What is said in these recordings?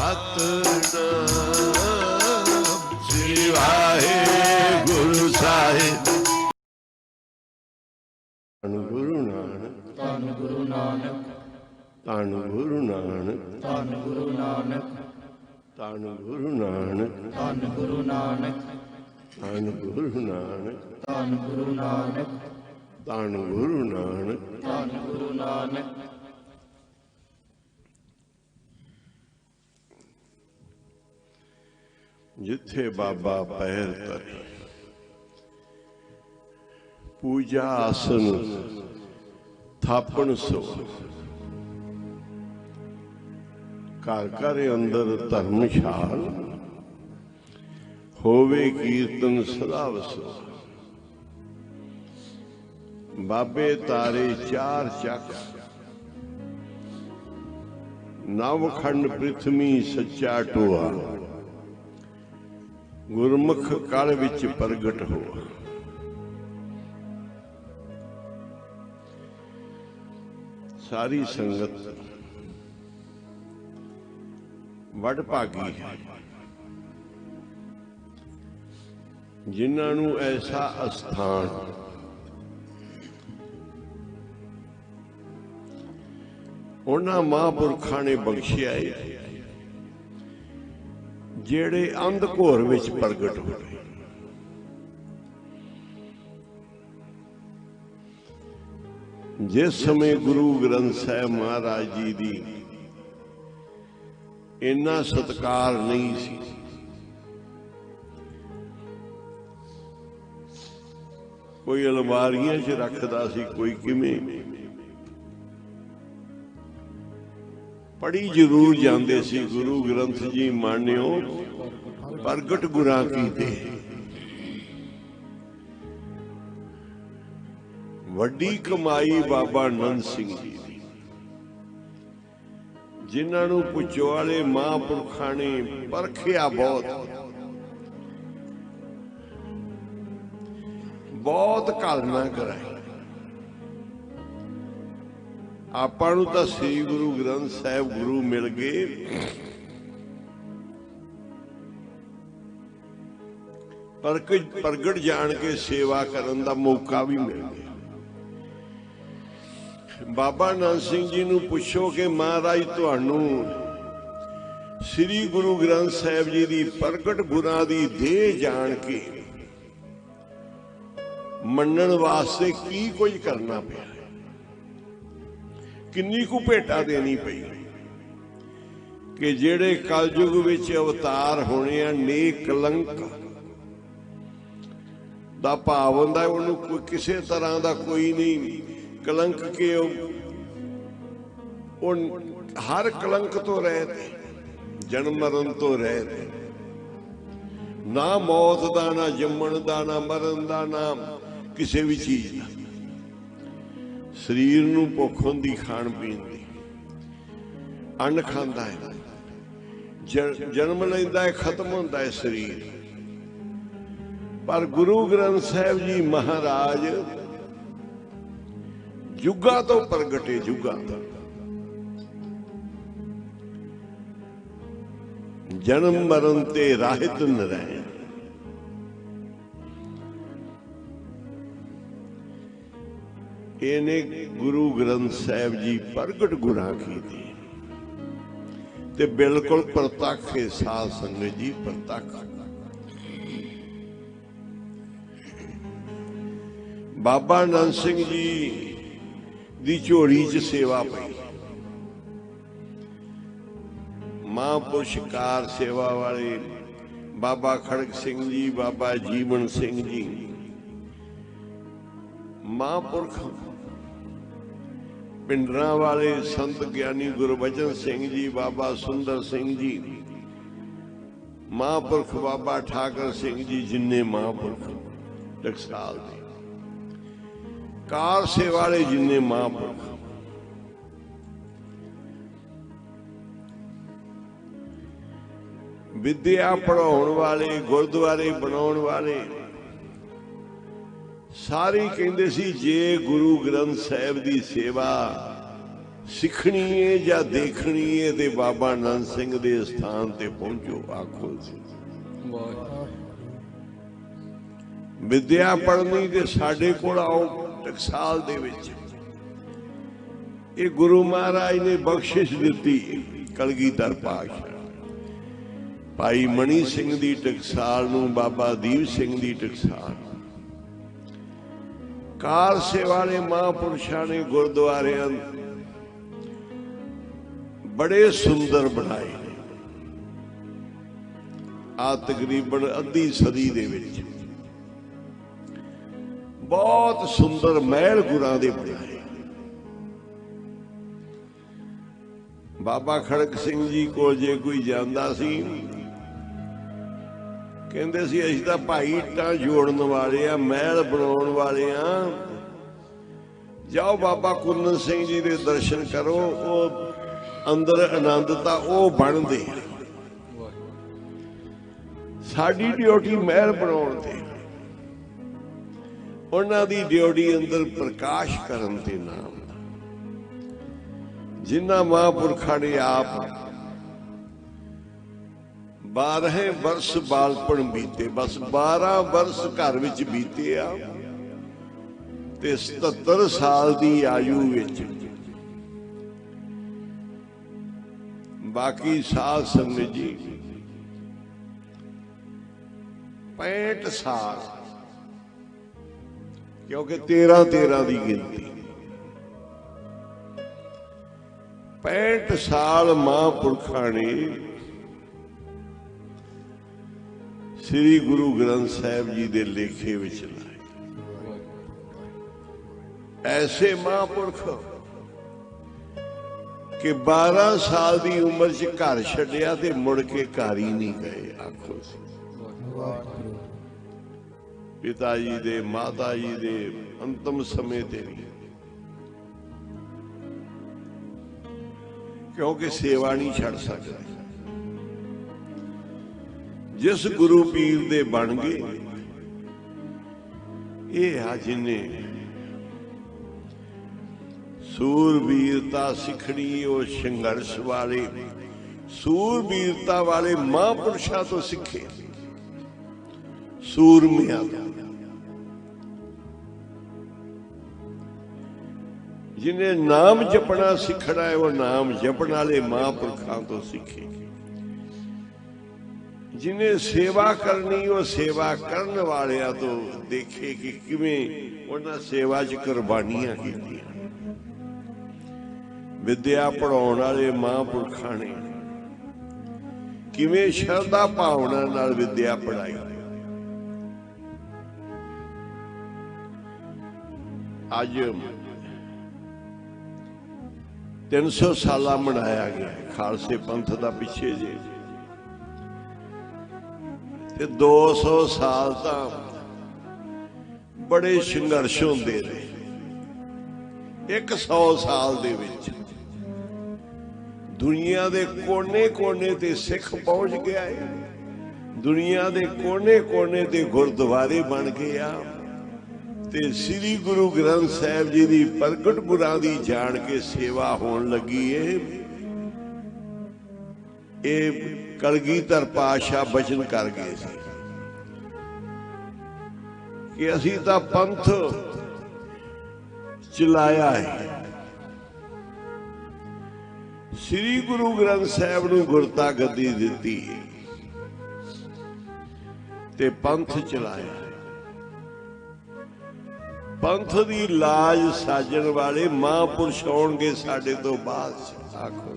ਸਤਿਨਾਮ ਸ੍ਰੀ ਵਾਹਿਗੁਰੂ ਸਾਹਿਬ। ਧੰਨ ਗੁਰੂ ਨਾਨਕ, ਧੰਨ ਗੁਰੂ ਨਾਨਕ, ਧੰਨ ਗੁਰੂ ਨਾਨਕ, ਧੰਨ ਗੁਰੂ ਨਾਨਕ, ਧੰਨ ਗੁਰੂ ਨਾਨਕ, ਧੰਨ ਗੁਰੂ ਨਾਨਕ, ਧੰਨ ਗੁਰੂ ਨਾਨਕ, ਧੰਨ ਗੁਰੂ ਨਾਨਕ, ਧੰਨ ਗੁਰੂ ਨਾਨਕ, ਧੰਨ ਗੁਰੂ ਨਾਨਕ। ਜਿੱਥੇ ਬਾਬਾ ਪੈਰ ਧਰੇ, ਪੂਜਾ ਆਸਨ ਥਾਪਣ ਸੋ, ਘਰ ਘਰ ਅੰਦਰ ਧਰਮਸ਼ਾਲ, ਹੋਵੇ ਕੀਰਤਨ ਸਦਾ ਵਸੋ। ਬਾਬੇ ਤਾਰੇ ਚਾਰ ਚੱਕ, ਨਵਖੰਡ ਪ੍ਰਿਥਵੀ ਸੱਚਾ ਟੋਆ, ਗੁਰਮੁਖ ਕਲ ਵਿੱਚ ਪ੍ਰਗਟ ਹੋਆ। ਸਾਰੀ ਸੰਗਤ ਵੱਡ ਭਾਗੀ ਹੈ ਜਿਨ੍ਹਾਂ ਨੂੰ ਐਸਾ ਅਸਥਾਨ ਉਹਨਾਂ ਮਹਾਂਪੁਰਖਾਂ ਨੇ ਬਖਸ਼ਿਆ ਹੈ ਜਿਹੜੇ ਅੰਧ ਘੋਰ ਵਿੱਚ ਪ੍ਰਗਟ ਹੋਏ। ਜਿਸ ਸਮੇਂ ਗੁਰੂ ਗ੍ਰੰਥ ਸਾਹਿਬ ਮਹਾਰਾਜ ਜੀ ਦੀ ਇੰਨਾ ਸਤਿਕਾਰ ਨਹੀਂ ਸੀ, ਕੋਈ ਅਲਮਾਰੀਆਂ 'ਚ ਰੱਖਦਾ ਸੀ, ਕੋਈ ਕਿਵੇਂ, ਪੜ੍ਹੀ ਜ਼ਰੂਰ ਜਾਂਦੇ ਸੀ। ਗੁਰੂ ਗ੍ਰੰਥ ਜੀ ਮਾਣਿਓ ਪ੍ਰਗਟ ਗੁਰਾਂ ਕੀਤੇ। ਵੱਡੀ ਕਮਾਈ ਬਾਬਾ ਨੰਦ ਸਿੰਘ ਜੀ ਦੀ, ਜਿਨ੍ਹਾਂ ਨੂੰ ਪੁੱਛਵਾਲੇ ਮਹਾਂਪੁਰਖਾਂ ਨੇ ਪਰਖਿਆ, ਬਹੁਤ ਘਾਲਣਾ ਕਰਾਈ। ਆਪਾਂ ਨੂੰ ਤਾਂ ਸ੍ਰੀ ਗੁਰੂ ਗ੍ਰੰਥ ਸਾਹਿਬ ਗੁਰੂ ਮਿਲ ਗਏ, ਪ੍ਰਗਟ ਜਾਣ ਕੇ ਸੇਵਾ ਕਰਨ ਦਾ ਮੌਕਾ ਵੀ ਮਿਲ ਗਿਆ। ਬਾਬਾ ਨੰਦ ਸਿੰਘ ਜੀ ਨੂੰ ਪੁੱਛੋ ਕਿ ਮਹਾਰਾਜ ਤੁਹਾਨੂੰ ਸ੍ਰੀ ਗੁਰੂ ਗ੍ਰੰਥ ਸਾਹਿਬ ਜੀ ਦੀ ਪ੍ਰਗਟ ਗੁਰਾਂ ਦੀ ਦੇਹ ਜਾਣ ਕੇ ਮੰਨਣ ਵਾਸਤੇ ਕੀ ਕੁਝ ਕਰਨਾ ਪਿਆ, ਕਿੰਨੀ ਕੁ ਭੇਟਾ ਦੇਣੀ ਪਈ ਕਿ ਜਿਹੜੇ ਕਲਯੁਗ ਵਿੱਚ ਅਵਤਾਰ ਹੋਣੇ ਆ, ਨੇਕ ਕਲੰਕ ਦਾ ਭਾਵ ਹੁੰਦਾ ਉਹਨੂੰ ਕੋਈ ਕਿਸੇ ਤਰ੍ਹਾਂ ਦਾ ਕੋਈ ਨਹੀਂ ਕਲੰਕ ਕੇ ਉਹ ਹਰ ਕਲੰਕ ਤੋਂ ਰਹਿਤ, ਜਨਮ ਮਰਨ ਤੋਂ ਰਹਿਤ, ਨਾ ਮੌਤ ਦਾ, ਨਾ ਜੰਮਣ ਦਾ, ਨਾ ਮਰਨ ਦਾ, ਨਾ ਕਿਸੇ ਵੀ ਚੀਜ਼ ਦਾ। ਸਰੀਰ ਨੂੰ ਭੁੱਖ ਹੁੰਦੀ ਖਾਣ ਪੀਣ ਦੀ, ਅੰਨ ਖਾਂਦਾ ਹੈ, ਜਨਮ ਲੈਂਦਾ ਹੈ, ਖਤਮ ਹੁੰਦਾ ਹੈ ਸਰੀਰ। ਪਰ ਗੁਰੂ ਗ੍ਰੰਥ ਸਾਹਿਬ ਜੀ ਮਹਾਰਾਜ ਜੁਗਾਂ ਤੋਂ ਪ੍ਰਗਟੇ, ਜੁਗਾਂ ਤੋਂ ਜਨਮ ਮਰਨ ਤੇ ਰਹਿਤ ਨਰੈਣ। ਇਹਨੇ ਗੁਰੂ ਗ੍ਰੰਥ ਸਾਹਿਬ ਜੀ ਪ੍ਰਗਟ ਗੁਰਾਂ ਕੀਤੇ ਤੇ ਬਿਲਕੁਲ ਪ੍ਰਤੱਖ ਹੈ। ਸਾਧ ਸੰਗਤ ਜੀ, ਪ੍ਰਤੱਖ ਬਾਬਾ ਨੰਦ ਸਿੰਘ ਜੀ ਦੀ ਝੋਲੀ 'ਚ ਸੇਵਾ ਪਈ। ਮਹਾਂਪੁਰਸ਼ ਕਾਰ ਸੇਵਾ ਵਾਲੇ ਬਾਬਾ ਖੜਕ ਸਿੰਘ ਜੀ, ਬਾਬਾ ਜੀਵਨ ਸਿੰਘ ਜੀ, ਮਹਾਂਪੁਰਖ ਪਿੰਡਰਾਂ ਵਾਲੇ ਸੰਤ ਗਿਆਨੀ ਗੁਰਬਚਨ ਸਿੰਘ ਜੀ, ਬਾਬਾ ਸੁੰਦਰ ਸਿੰਘ ਜੀ, ਮਹਾਂਪੁਰਖ ਬਾਬਾ ਠਾਕਰ ਸਿੰਘ ਜੀ, ਜਿੰਨੇ ਮਹਾਂਪੁਰਖ ਟਕਸਾਲ ਦੇ ਕਾਰ ਸੇਵਾ ਵਾਲੇ ਜਿੰਨੇ ਮਹਾਂਪੁਰਖ, ਵਿਦਿਆ ਪੜ੍ਹਾਉਣ ਵਾਲੇ, ਗੁਰਦੁਆਰੇ ਬਣਾਉਣ ਵਾਲੇ, ਸਾਰੇ ਕਹਿੰਦੇ ਸੀ ਜੇ ਗੁਰੂ ਗ੍ਰੰਥ ਸਾਹਿਬ ਦੀ ਸੇਵਾ सिखनी है या देखनी है तो बाबा नंद सिंह के स्थान ते पहुंचो। आखो विद्या पढ़नी ते साडे कोल आओ टकसाल दे विच। ये गुरु महाराज ने बख्शिश दी कलगीधर पातशाह भाई मणि सिंह दी टकसाल नूं बाबा दीप सिंह दी टकसाल कार सेवा ने महापुरुषां ने गुरुद्वारियां बड़े सुंदर बनाए। आ तकरीबन अद्धी सदी दे विच बहुत सुंदर महल गुरां दे बनाए। बाबा खड़क सिंह जी को जे कोई जांदा सी कहंदे सी असीं तां भाई इट्टां जोड़न वाले आ, महल बनाउण वाले आ। जाओ बाबा कुंदन सिंह जी दे दर्शन करो, वो अंदर आनंदता वो बनदे। साडी ड्यूटी महल बनाउण ते, उन्हां दी ड्यूटी अंदर प्रकाश करन ते नाम। जिन्ना महापुरखा ने आप 12 वर्ष बालपण बीते, बस 12 वर्ष घर विच बीते आ ते 77 साल दी आयु विच बाकी साल संगत जी 65 साल, क्योंकि 13-13 की गिनती। 65 साल महापुरखा ने श्री गुरु ग्रंथ साहिब जी के लेखे विच लाए। ऐसे महापुरख कि 12 साल की उम्र च घर छड्डिया ते मुड़ के घर ही नहीं गए। आखो पिता जी दे माता जी दे अंतिम समय ते भी, क्योंकि सेवा नहीं छड़ सकते। जिस गुरु पीर दे बन गए ये आ जिन्हें सूरबीरता सिखनी, वो संघर्ष वाले सूरबीरता वाले महापुरुषों तो सीखे, सूरमिया जिन्हें नाम जपना सीखना है, वो नाम जपण वाले महापुरखों तो सीखे। जिन्हें सेवा करनी, वो सेवा करने वाले तो देखे कि किवें उन्हां सेवा च कुर्बानियां कीतियां। विद्या पढ़ाउण वाले महापुरखों ने किवें श्रद्धा भावना नाल विद्या पढ़ाई। अज 300 साल मनाया गया खालसे पंथ का पिछे जे, 200 साल तो बड़े संघर्ष होंदे रहे। 100 साल दे विच दुनिया के कोने कोने ते सिख पहुंच गया है। दुनिया के कोने कोने ते गुरुद्वारे बन गया ते श्री गुरु ग्रंथ साहिब जी की प्रगट गुरां दी जान के सेवा होने लगी है। ये कलगीधर पातशाह बचन कर गए कि असीं तां पंथ चलाया है। श्री गुरु ग्रंथ साहिब नूं गुरता गद्दी दित्ती ते पंथ चलाया। पंथ दी लाज साजण वाले महापुरुष आउणगे साडे तो बाद। आखो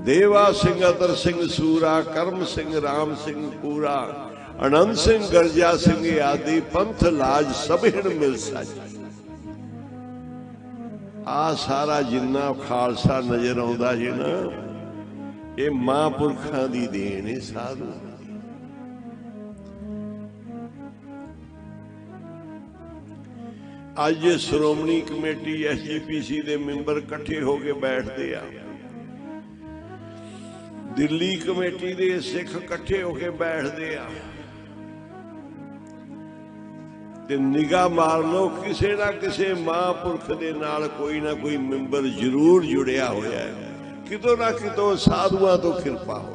देवा सिंह, अतर सिंह सूरा, करम सिंह, राम सिंह पूरा, आनंद सिंह, गर्जा सिंह आदि पंथ लाज सभेण मिल सच। आ सारा जिन्ना खालसा नजर आउंदा जे ना, ये महापुरखां दी देन है। साधु अज श्रोमणी कमेटी SGPC के मैंबर इकट्ठे होके बैठते आ, दिल्ली कमेटी के सिख इकट्ठे होके बैठते आ ते निगाह मार लो, किसी ना किसी महापुरख दे नाल कोई ना कोई मैंबर जरूर जुड़िया होया है, कितों ना कितों साधुआं तो किरपा हो।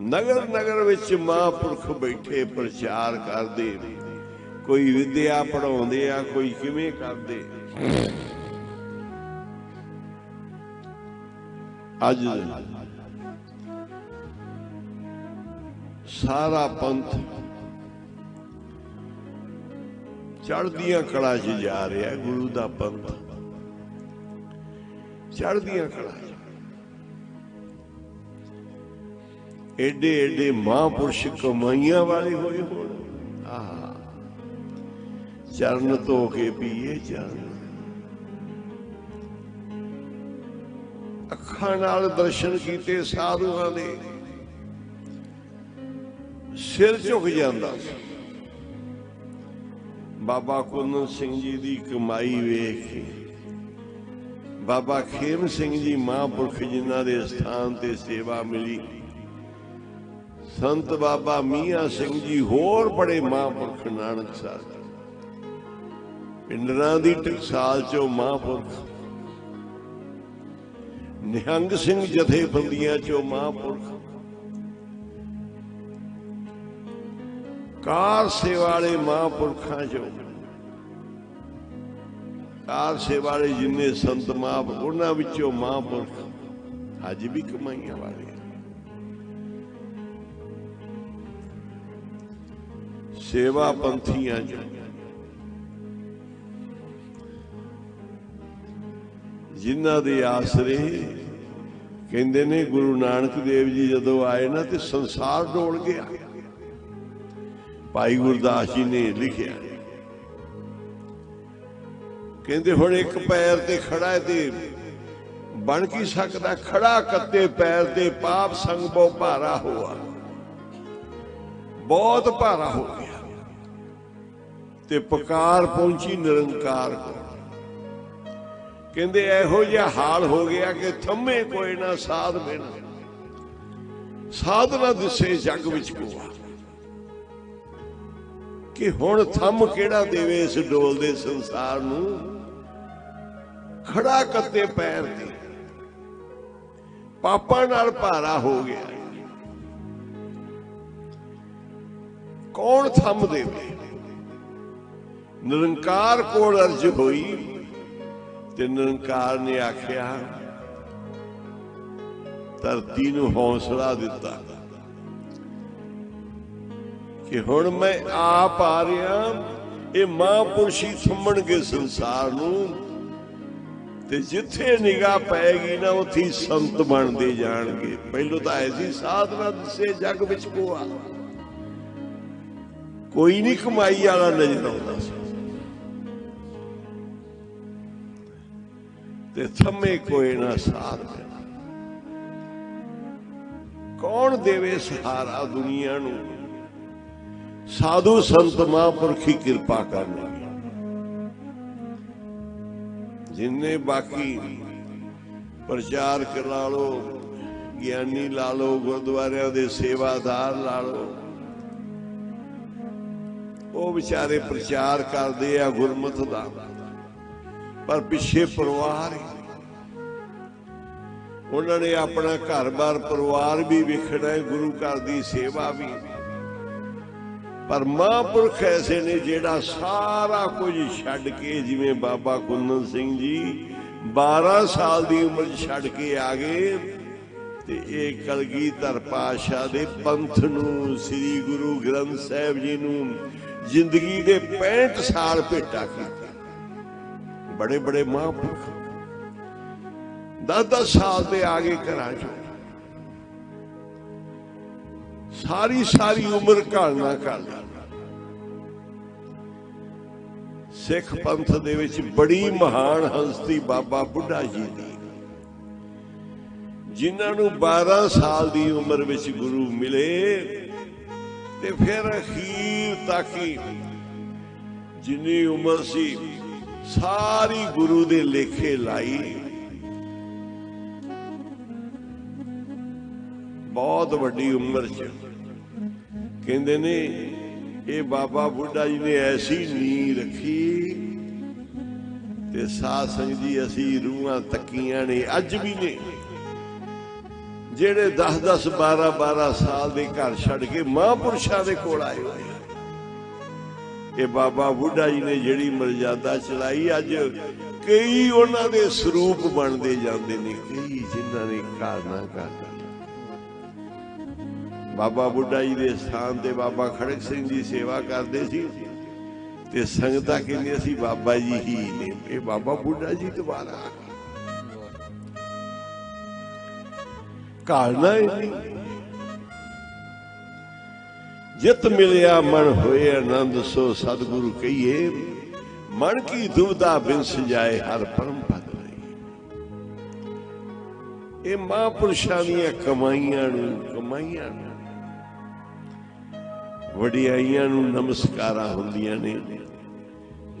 नगर नगर विच महापुरख बैठे प्रचार करदे, कोई विद्या पढ़ाउंदे आ, कोई किवें करदे। अज सारा पंथ चढ़दियां कला च जा रहा, गुरु दा पंथ चढ़दियां कला। एडे एडे महापुरुष कमाइयां वाले होए होण, चरण धो के पीए चरण, अखां नाल दर्शन कीते साधुआं दे, सिर झुक जांदा। बाबा कुंदन सिंह जी दी कमाई वेख के, बाबा खेम सिंह जी महापुरख जिन्हां दे स्थान ते सेवा मिली, संत बाबा मियाँ सिंह जी, होर बड़े महापुरख नानक साहब, पिंडरां दी टकसाल चो महापुरख, निहंग सिंह जथेबंदियां चो महापुरख, कार सेवाले महापुरखां चो, कार सेवाले जिन्ने संत महापुरख, उन्हां विचों महापुरख अज भी कमाइयां वाले। सेवा पंथियां चो जिन्हां दे आसरे कहंदे ने गुरु नानक देव जी जदों आए ना ते संसार डोल गया। भाई गुरदास जी ने लिखिया, कहंदे हुण एक पैर ते खड़ा है ते बन की सकदा, खड़ा कत्ते पैर ते पाप संग बहु भारा हुआ, बहुत भारा हो गया। ते पुकार पहुंची निरंकार को, कहंदे इहो जिहा हाल हो गया कि थम्मे कोई ना साध बिना, साधना दिसे जग विच कोआ, कि हुण थम केड़ा देवे इस डोलदे संसार नूं, खड़ा कत्ते पैर ते पापां नाल भारा हो गया, कौन थम देवे। निरंकार कोल अर्ज होई ते निरंकार ने आख्या, धरती नूं हौसला दिता कि हुण मैं आप आ रहा, ये महापुरुषी थम्मणगे संसार नूं, ते जिथे निगाह पैगी ना उत्थे संत बनते जाणगे। पहलों तो ऐसी साधना दिसे जग विच कोआ, कोई नहीं कमाई वाला नजर आउंदा सी, ते थम्मे कोई ना साध बिना, कौन देवे सहारा दुनिया नूं। साधु संत महापुरखी कृपा करनी, जिन्ने बाकी प्रचार करा लो, ज्ञानी ला लो, गुरुद्वारियां दे सेवादार ला लो, वो बेचारे प्रचार करते आ गुरमत दा, पर पिछे परिवार उन्होंने अपना घर बार परिवार भी वेखना है, गुरु घर की सेवा भी। पर महापुरख ऐसे ने जेड़ा सारा कुछ छड्ड के, जिवें बाबा कुंदन सिंह जी 12 साल की उम्र छड्ड के आ गए, ते एक कलगीधर पातशाह दे पंथ नूं, श्री गुरु ग्रंथ साहिब जी नूं जिंदगी के 65 साल भेटा कीते। बड़े बड़े महापुरख 10-10 साल के आगे घरां चों सारी सारी उम्र घालना कर ली। सिख पंथ दे विच बड़ी महान हस्ती बाबा बुढ़ा जी दी, जिन्हां नूं 12 साल की उम्र विच गुरु मिले, ते फिर अखीर तक ही जिन्नी उम्र सी सारी गुरु दे लेखे लाई। बहुत वड्डी उम्र च कहते ने ये बाबा बुढ़ा जी ने ऐसी नींह रखी ते साध संगत जी असी रूहां तकियां ने अज भी ने जेड़े 10-10 12-12 साल दे घर छड़ के महापुरुषां दे कोल आए हुए। ये बाबा बुढ़ा जी ने जिहड़ी मर्यादा चलाई अज कई उन्हां दे स्वरूप बनते जाते ने, कई जिन्हां ने कारना करना। बाबा बुढ़ा जी के स्थान ते बाबा खड़क सिंह जी सेवा करते सी ते संगतां कहंदियां सी बाबा जी ही ने, ये बाबा बुढ़ा जी दोबारा आ गए। कारना जित मिलिया मन होए आनंद सो सतगुरु कहिए, मन की दुविधा बिंस जाए हर परम पद रही। ये महापुरुषां दीयां कमाईयां नूं वडियाइयां नूं नमस्कारां हुंदियां ने।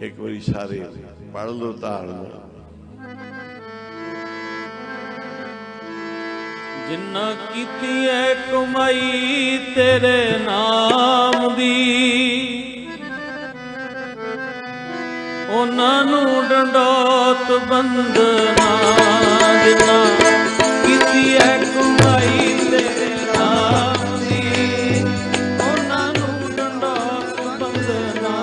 एक बारी सारे पढ़ लो धारणा। जिन्ना कीती है कमाई तेरे नाम दी, उन्हां नूं डंडौत बंदना। जिन्ना कीती है कमाई तेरे नाम दी, उन्हां नूं डंडौत बंदना।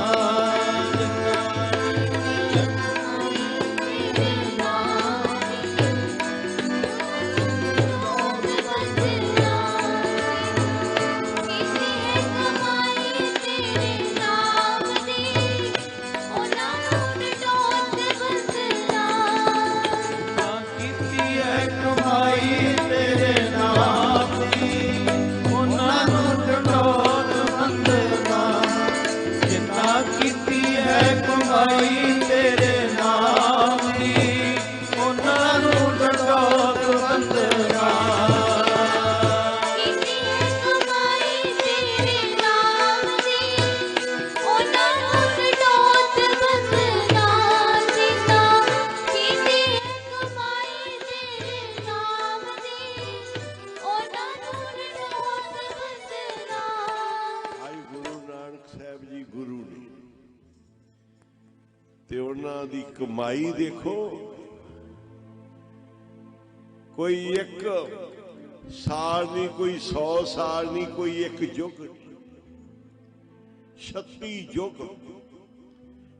कमाई देखो, कोई एक साल नहीं, कोई 100 साल नहीं, कोई एक युग, 36 युग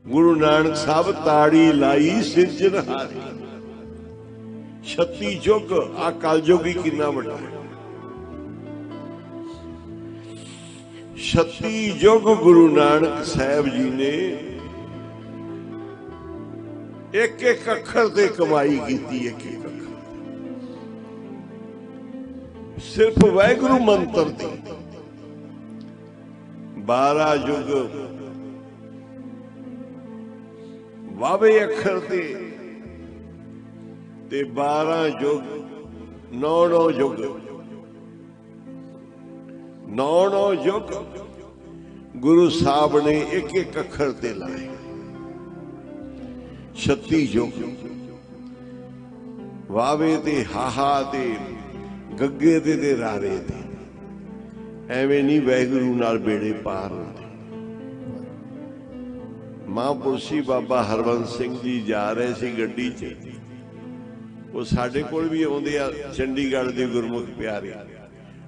गुरु नानक साहब ताड़ी लाई सिरजनहारी। 36 युग आ कलयुग ही कितना बड़ा है। 36 युग गुरु नानक साहब जी ने एक एक अखर ते कमाई की। एक एक अखर सिर्फ वाहिगुरु मंत्र दी। 12 युग वावे अखर ते 12 युग 9 युग 9 युग गुरु साहब ने एक एक अखर ते लाए। 36 युग वावे ते हाहा ते गग्गे ते रारे ते एवें नहीं वाहिगुरु नाल बेड़े पार होंदे। महापुरुषी बाबा हरवंश सिंह जी जा रहे सी गड्डी च, वो साडे कोल भी आउंदे आ चंडीगढ़ दे गुरमुख प्यारे,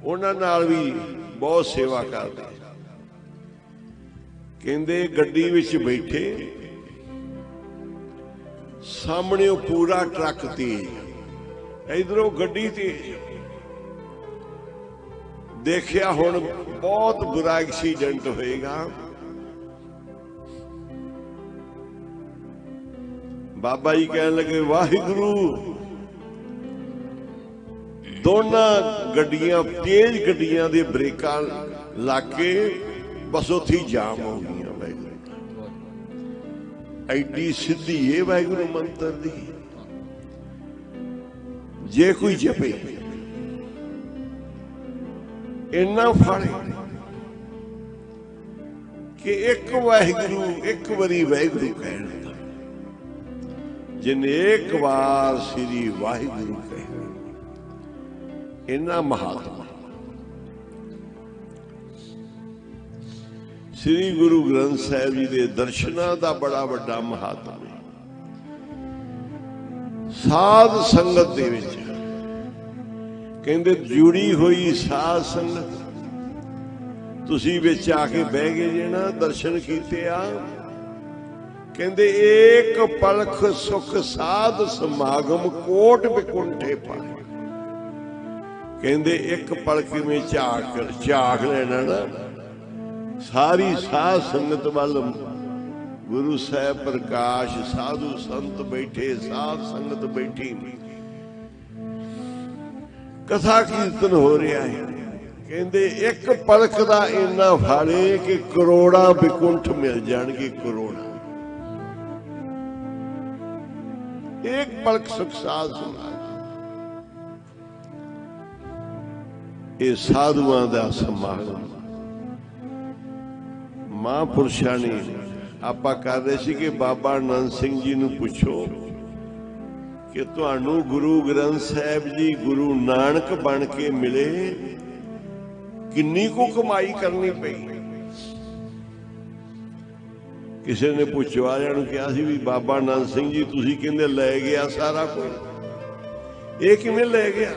उन्हां नाल भी बहुत सेवा करदे। कहंदे गड्डी विच बैठे, सामने पूरा ट्रक तेज, इधरों गड्डी तेज। देखिया हुण बहुत बुरा एक्सीडेंट होएगा। बाबा जी कहने लगे वाहिगुरु, दोनों गड्डियां तेज गड्डियां दे ब्रेकां लाके बस उत्थे जाम हो गई। एडी सिद्धि है वाहिगुरु मंत्र दी। जे कोई जपे इन्ना फड़े कि एक वाहिगुरु एक बारी वाहिगुरु कहना, जिन्हें एक बार श्री वाहिगुरु कहना, इन्ना महात्मा। ਸ੍ਰੀ ਗੁਰੂ ਗ੍ਰੰਥ ਸਾਹਿਬ ਜੀ ਦੇ ਦਰਸ਼ਨਾਂ ਦਾ ਬੜਾ ਵੱਡਾ ਮਹਾਤਮ ਹੈ। ਸਾਧ ਸੰਗਤ ਦੇ ਵਿੱਚ ਕਹਿੰਦੇ ਜੁੜੀ ਹੋਈ ਸਾਧ ਸੰਗਤ, ਤੁਸੀਂ ਵਿੱਚ ਆ ਕੇ ਬਹਿ ਗਏ ਜੇ ਨਾ, ਦਰਸ਼ਨ ਕੀਤੇ ਆ, ਕਹਿੰਦੇ ਏਕ ਪਲਖ ਸੁਖ ਸਾਧ ਸਮਾਗਮ ਕੋਟ ਵਿਕੁੰਠੇ ਪਾਏ। ਕਹਿੰਦੇ ਇੱਕ ਪਲਕ ਵਿੱਚ ਝਾਕ ਲੈਣਾ ਨਾ, ਸਾਰੀ ਸਾਧ ਸੰਗਤ ਵੱਲ ਗੁਰੂ ਸਾਹਿਬ ਪ੍ਰਕਾਸ਼, ਸਾਧੂ ਸੰਤ ਬੈਠੇ, ਸਾਧ ਸੰਗਤ ਬੈਠੀ, ਕਥਾ ਕੀਰਤਨ ਹੋ ਰਿਹਾ ਹੈ। ਕਹਿੰਦੇ ਇੱਕ ਪਲਕ ਦਾ ਇੰਨਾ ਫਲ ਹੈ ਕਿ ਕਰੋੜਾਂ ਵਿਕੁੰਠ ਮਿਲ ਜਾਣਗੇ, ਕਰੋੜਾਂ। ਇੱਕ ਪਲਕ ਸੁਖ ਸਾਧ ਸਮਾਗਮ, ਇਹ ਸਾਧੂਆਂ ਦਾ ਸਮਾਗਮ। ਮਹਾਂਪੁਰਸ਼ਾਂ ਨੇ ਆਪਾਂ ਕਰ ਰਹੇ ਸੀ ਕਿ ਬਾਬਾ ਆਨੰਦ ਸਿੰਘ ਜੀ ਨੂੰ ਪੁੱਛੋ ਕਿ ਤੁਹਾਨੂੰ ਗੁਰੂ ਗ੍ਰੰਥ ਸਾਹਿਬ ਜੀ ਗੁਰੂ ਨਾਨਕ ਬਣ ਕੇ ਮਿਲੇ, ਕਿੰਨੀ ਕੁ ਕਮਾਈ ਕਰਨੀ ਪਈ? ਕਿਸੇ ਨੇ ਪੁੱਛੋ ਵਾਲਿਆਂ ਨੂੰ ਕਿਹਾ ਸੀ ਵੀ ਬਾਬਾ ਆਨੰਦ ਸਿੰਘ ਜੀ ਤੁਸੀਂ ਕਹਿੰਦੇ ਲੈ ਗਿਆ ਸਾਰਾ ਕੁਝ, ਇਹ ਕਿਵੇਂ ਲੈ ਗਿਆ?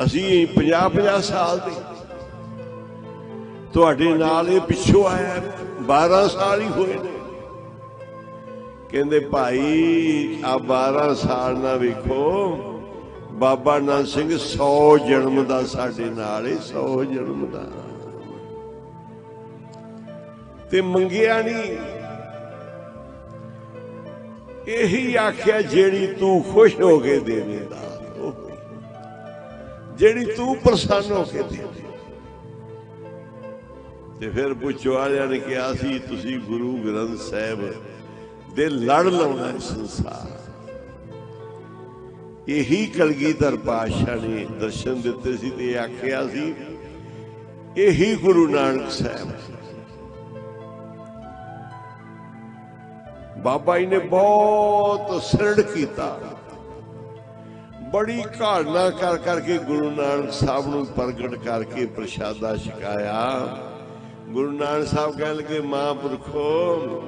ਅਸੀਂ 50-50 ਸਾਲ ਦੇ ਤੁਹਾਡੇ ਨਾਲ, ਇਹ ਪਿੱਛੋਂ ਆਇਆ 12 ਸਾਲ ਹੀ ਹੋਏ ਨੇ। ਕਹਿੰਦੇ ਭਾਈ ਆ 12 ਸਾਲ ਨਾ ਵੇਖੋ, ਬਾਬਾ ਆਨੰਦ ਸਿੰਘ 100 ਜਨਮ ਦਾ ਸਾਡੇ ਨਾਲ, 100 ਜਨਮ ਦਾ, ਤੇ ਮੰਗਿਆ ਨਹੀਂ। ਇਹੀ ਆਖਿਆ ਜਿਹੜੀ ਤੂੰ ਖੁਸ਼ ਹੋ ਕੇ ਦੇਵੇਂਗਾ, ਜਿਹੜੀ ਤੂੰ ਪ੍ਰਸੰਨ ਹੋ ਕੇ ਦੇ। ਤੇ ਫਿਰ ਪੁੱਛੋ ਵਾਲਿਆਂ ਨੇ ਕਿਹਾ ਸੀ ਤੁਸੀਂ ਗੁਰੂ ਗ੍ਰੰਥ ਸਾਹਿਬ ਦੇ ਲੜ ਲਾਉਣਾ ਸੰਸਾਰ। ਇਹੀ ਕਲਗੀਧਰ ਪਾਤਸ਼ਾਹ ਨੇ ਦਰਸ਼ਨ ਦਿੱਤੇ ਸੀ ਤੇ ਆਖਿਆ ਸੀ ਇਹੀ ਗੁਰੂ ਨਾਨਕ ਸਾਹਿਬ। ਬਾਬਾ ਜੀ ਨੇ ਬਹੁਤ ਸਿਰੜ ਕੀਤਾ, ਬੜੀ ਘਾਲਣਾ ਕਰ ਕਰਕੇ ਗੁਰੂ ਨਾਨਕ ਸਾਹਿਬ ਨੂੰ ਪ੍ਰਗਟ ਕਰਕੇ ਪ੍ਰਸ਼ਾਦਾ ਛਕਾਇਆ। ਗੁਰੂ ਨਾਨਕ ਸਾਹਿਬ ਕਹਿਣ ਲੱਗੇ ਮਹਾਂਪੁਰਖੋ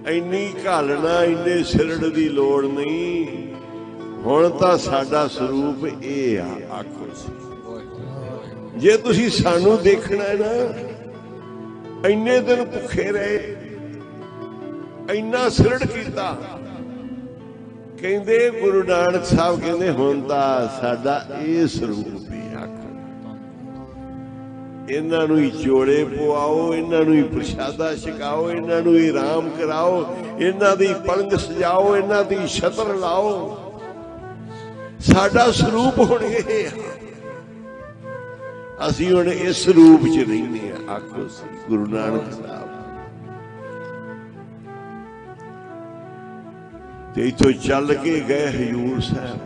ਇੰਨੀ ਘਾਲਣਾ, ਇੰਨੇ ਸਿਰੜ ਦੀ ਲੋੜ ਨਹੀਂ, ਹੁਣ ਤਾਂ ਸਾਡਾ ਸਰੂਪ ਇਹ ਆ। ਆਖੋ ਜੇ ਤੁਸੀਂ ਸਾਨੂੰ ਦੇਖਣਾ ਹੈ ਨਾ, ਇੰਨੇ ਦਿਨ ਭੁੱਖੇ ਰਹੇ, ਇੰਨਾ ਸਿਰੜ ਕੀਤਾ, ਕਹਿੰਦੇ ਗੁਰੂ ਨਾਨਕ ਸਾਹਿਬ ਕਹਿੰਦੇ ਹੁਣ ਤਾਂ ਸਾਡਾ ਇਹ ਸਰੂਪ ਹੀ। ਆਖੋ ਇਹਨਾਂ ਨੂੰ ਹੀ ਚੋਲੇ ਪਵਾਓ, ਇਹਨਾਂ ਨੂੰ ਹੀ ਪ੍ਰਸ਼ਾਦਾ ਛਕਾਓ, ਇਹਨਾਂ ਨੂੰ ਹੀ ਆਰਾਮ ਕਰਾਓ, ਇਹਨਾਂ ਦੀ ਪਲੰਘ ਸਜਾਓ, ਇਹਨਾਂ ਦੀ ਛਤਰ ਲਾਓ, ਸਾਡਾ ਸਰੂਪ ਹੁਣ ਇਹ ਆ। ਅਸੀਂ ਹੁਣ ਇਸ ਰੂਪ ਚ ਰਹਿੰਦੇ ਆ। ਆਖੋ ਗੁਰੂ ਨਾਨਕ ਸਾਹਿਬ। ਤੇ ਇੱਥੋਂ ਚੱਲ ਕੇ ਗਏ ਹਜ਼ੂਰ ਸਾਹਿਬ।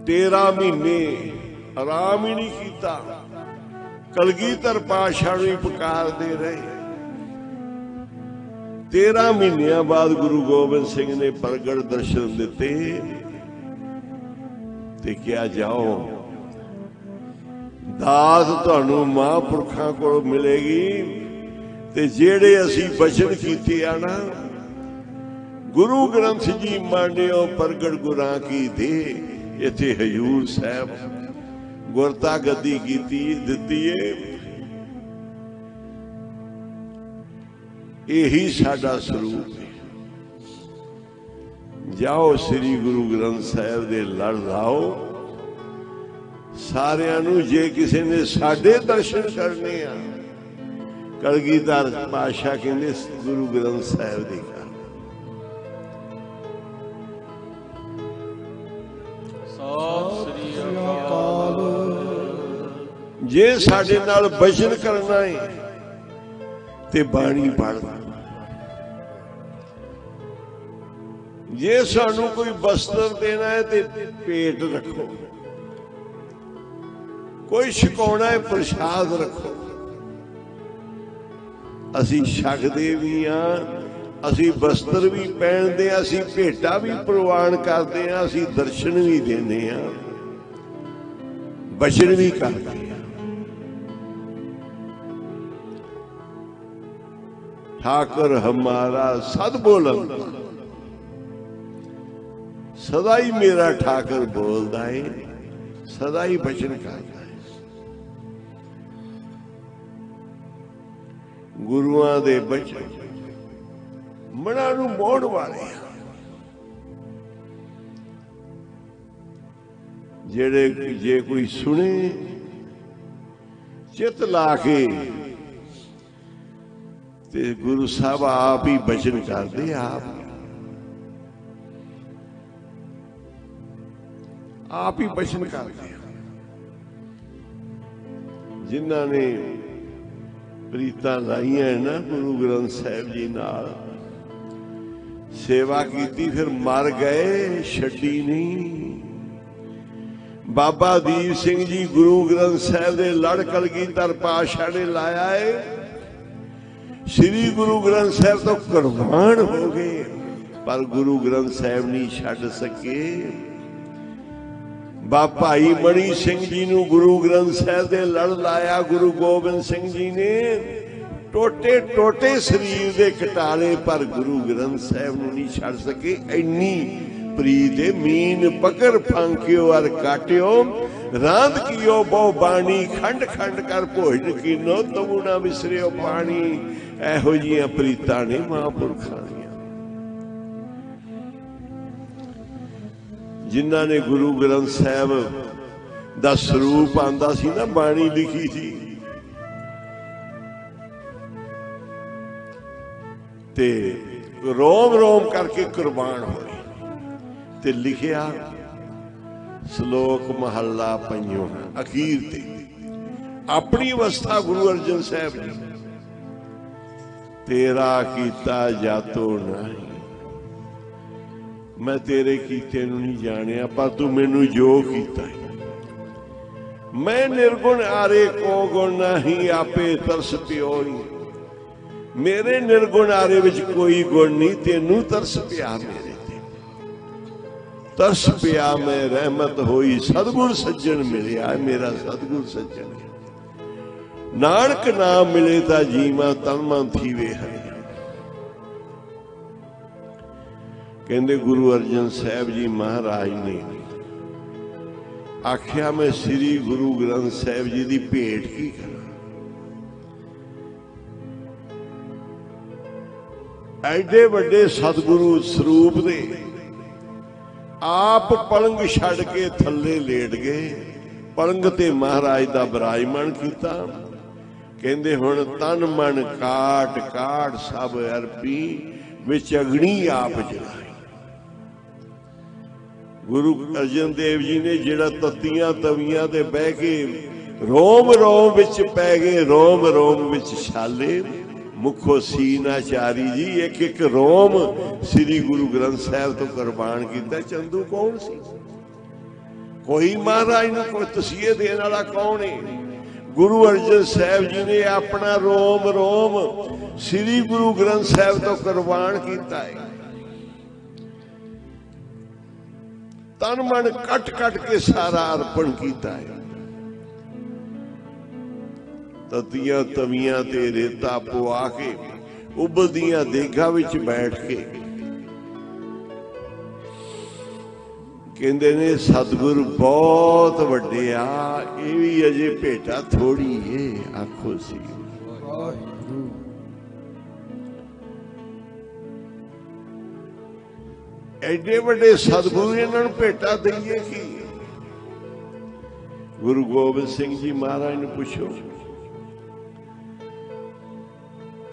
13 ਮਹੀਨੇ ਆਰਾਮ ਹੀ ਨਹੀਂ ਕੀਤਾ, ਕਲਗੀਧਰ ਪਾਤਸ਼ਾਹ ਨੂੰ ਪੁਕਾਰਦੇ ਰਹੇ। 13 ਮਹੀਨਿਆਂ ਬਾਅਦ ਗੁਰੂ ਗੋਬਿੰਦ ਸਿੰਘ ਨੇ ਪ੍ਰਗਟ ਦਰਸ਼ਨ ਦਿੱਤੇ ਤੇ ਕਿਹਾ ਜਾਓ ਦਾਤ ਤੁਹਾਨੂੰ ਮਹਾਂਪੁਰਖਾਂ ਕੋਲ ਮਿਲੇਗੀ, ਤੇ ਜਿਹੜੇ ਅਸੀਂ ਬਚਨ ਕੀਤੇ ਆ ਨਾ, ਗੁਰੂ ਗ੍ਰੰਥ ਜੀ ਮੰਨਿਓ ਪ੍ਰਗਟ ਗੁਰਾਂ ਕੀ ਦੇ। ਇੱਥੇ ਹਜ਼ੂਰ ਸਾਹਿਬ ਗੁਰਤਾ ਗੱਦੀ ਕੀਤੀ ਦਿੱਤੀ ਏ। ਇਹੀ ਸਾਡਾ ਸਰੂਪ ਹੈ। ਜਾਓ ਸ੍ਰੀ ਗੁਰੂ ਗ੍ਰੰਥ ਸਾਹਿਬ ਦੇ ਲੜ ਲਾਓ ਸਾਰਿਆਂ ਨੂੰ। ਜੇ ਕਿਸੇ ਨੇ ਸਾਡੇ ਦਰਸ਼ਨ ਕਰਨੇ ਆ, ਕਲਗੀਧਰ ਪਾਤਸ਼ਾਹ ਕਹਿੰਦੇ ਗੁਰੂ ਗ੍ਰੰਥ ਸਾਹਿਬ ਦੇ ਕਰ। ਸਤਿ ਸ੍ਰੀ ਅਕਾਲ। ਜੇ ਸਾਡੇ ਨਾਲ ਬਚਨ ਕਰਨਾ ਹੈ ਤੇ ਬਾਣੀ ਪੜ੍ਹਨਾ। ਜੇ ਸਾਨੂੰ ਕੋਈ ਬਸਤਰ ਦੇਣਾ ਹੈ ਤੇ ਪੇਟ ਰੱਖੋ, ਕੋਈ ਛਕਾਉਣਾ ਹੈ ਪ੍ਰਸ਼ਾਦ ਰੱਖੋ। ਅਸੀਂ ਛਕਦੇ ਵੀ ਹਾਂ, ਅਸੀਂ ਬਸਤਰ ਵੀ ਪਹਿਨਦੇ ਹਾਂ, ਅਸੀਂ ਭੇਟਾ ਵੀ ਪ੍ਰਵਾਨ ਕਰਦੇ ਹਾਂ, ਅਸੀਂ ਦਰਸ਼ਨ ਵੀ ਦਿੰਦੇ ਹਾਂ, ਬਚਨ ਵੀ ਕਰਦੇ ਹਾਂ। ठाकर हमारा सद बोलंदा, सदा ही मेरा ठाकर बोलदा है, सदा ही बचन करदा है। गुरुआं दे बचन मना नूं मोड़ वाले आ, जेड़े जे कोई सुने चित ला के ते गुरु साहब आप ही बचन करते, आप ही बचन करते। जिन्हां ने प्रीतां लाइयां ना गुरु ग्रंथ साहिब जी नाल सेवा की, फिर मर गए छड्डी नहीं। बाबा दीप सिंह जी गुरु ग्रंथ साहिब दे लड़ कलगीधर पातशाह ने लाया है, श्री गुरु ग्रंथ साहिब तो कुर्बान हो गए, पर गुरु ग्रंथ साहिब नहीं छड्ड सके। भाई मणि सिंह जी नूं गुरु ग्रंथ साहिब दे लड़ लाया, गुरु गोबिंद सिंह जी ने टोटे टोटे शरीर दे कटाले, पर गुरु ग्रंथ साहिब नूं नहीं छड्ड सके। इन्नी प्रीत मीन पकड़ फांकियो और काटियो, रांद कियो बहु बाणी, खंड खंड कर भोजन कीनो, तमू ना विसरियो पानी। एहो जिहियां प्रीतां ने महापुरखां दियां, जिन्हां ने गुरु ग्रंथ साहिब दा स्वरूप आंदा सी ना, बाणी लिखी सी ते रोम रोम करके कुर्बान होए ते लिखिया श्लोक महला पंजों अखीर ते अपनी अवस्था गुरु अर्जन साहब जी, तेरा कीता जातो नहीं, मैं तेरे कीते नूं नहीं जानिया, पर तू मैनू जो कीता है। मैं निर्गुण आरे को गुण नहीं, आपे तरस प्योई। मेरे निर्गुण आरे विच कोई गुण नहीं, तेनू तरस पिया मेरे ते, तरस पिया मैं रहमत होई, सतगुर सज्जन मिलिया मेरा सतगुर सज्जन। नानक नाम मिले ता जीवा तन मन थीवे हरि। कहंदे गुरु अर्जन साहब जी महाराज ने आख्या, मैं श्री गुरु ग्रंथ साहब जी की भेंट की करा। एडे वड्डे सतगुरु स्वरूप दे आप पलंग छड़ के थले लेट गए, पलंग ते महाराज दा विराजमान कीता। कहंदे हुण तन मन काट काट सब अरपी, विच अग्नि आप जलाई। गुरु अर्जन देव जी ने जिहड़ा तत्तियां तवियां ते बह के रोम रोम विच पै गए, रोम रोम विच छाले, मुखो सीनाचारी जी एक एक रोम श्री गुरु ग्रंथ साहिब तो कुर्बान किया। चंदू कौन सी? कोई महाराज ने कोई तसीहे देने वाला कौन है? गुरु अर्जन साहब जी ने अपना रोम रोम श्री गुरु ग्रंथ साहब तो कुर्बान किया है। तन मन कट कट के सारा अर्पण किया है। ततियां तवियां ते रेता पुआ के उबलदियां देगा विच बैठ के कहंदे ने सतगुरु बहुत वड्डे आ, ये भी अजे भेटा थोड़ी है। आखो सी एडे वड्डे सतगुरु इन्हां नूं भेटा दईए की? गुरु गोबिंद सिंह जी महाराज ने पूछो,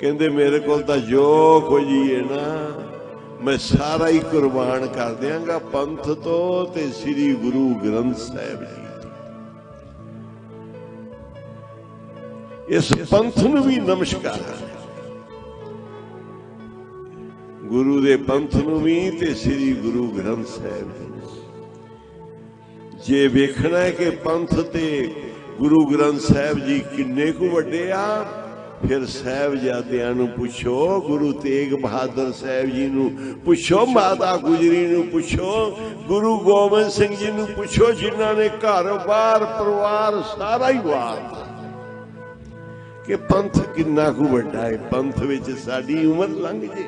कहंदे मेरे को जो कुछ है ना मैं सारा ही कुर्बान कर देंगा, पंथ तो ते श्री गुरु ग्रंथ साहिब जी तो। इस पंथ नूं भी नमस्कार, गुरु दे पंथ नूं भी ते श्री गुरु ग्रंथ साहिब जी। जे वेखना है कि पंथ ते गुरु ग्रंथ साहिब जी किन्ने को वड्डे आ, फिर साहिबजादियां नूं पुछो, गुरु तेग बहादुर साहिब जी नूं पुछो, माता गुजरी नूं पुछो, गुरु गोबिंद सिंह जी नूं पुछो, जिन्हां ने घर बार परिवार सारा ही वार कि पंथ किन्ना कु वड्डा है, पंथ विच साडी उमर लंघ जे,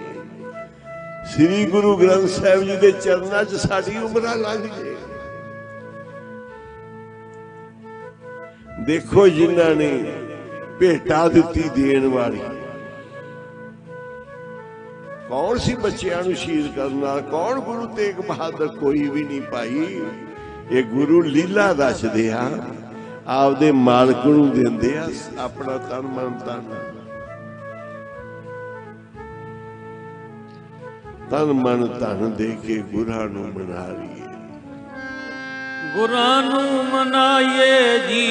श्री गुरु ग्रंथ साहिब जी के चरणों च साडी उमर लंघ जे। देखो जिन्हां ने भेटा दिती देण वाली, कौन सी बच्चियां नूं शहीद करन वाला, कौन गुरु तेग बहादुर, कोई भी नहीं पाई। ये गुरु लीला दसदे आ, आपदे मालक नूं दिंदे आ अपना तन मन तन, तन मन धन दे के गुरां नूं मना लईए। गुरां नूं मनाइए जी,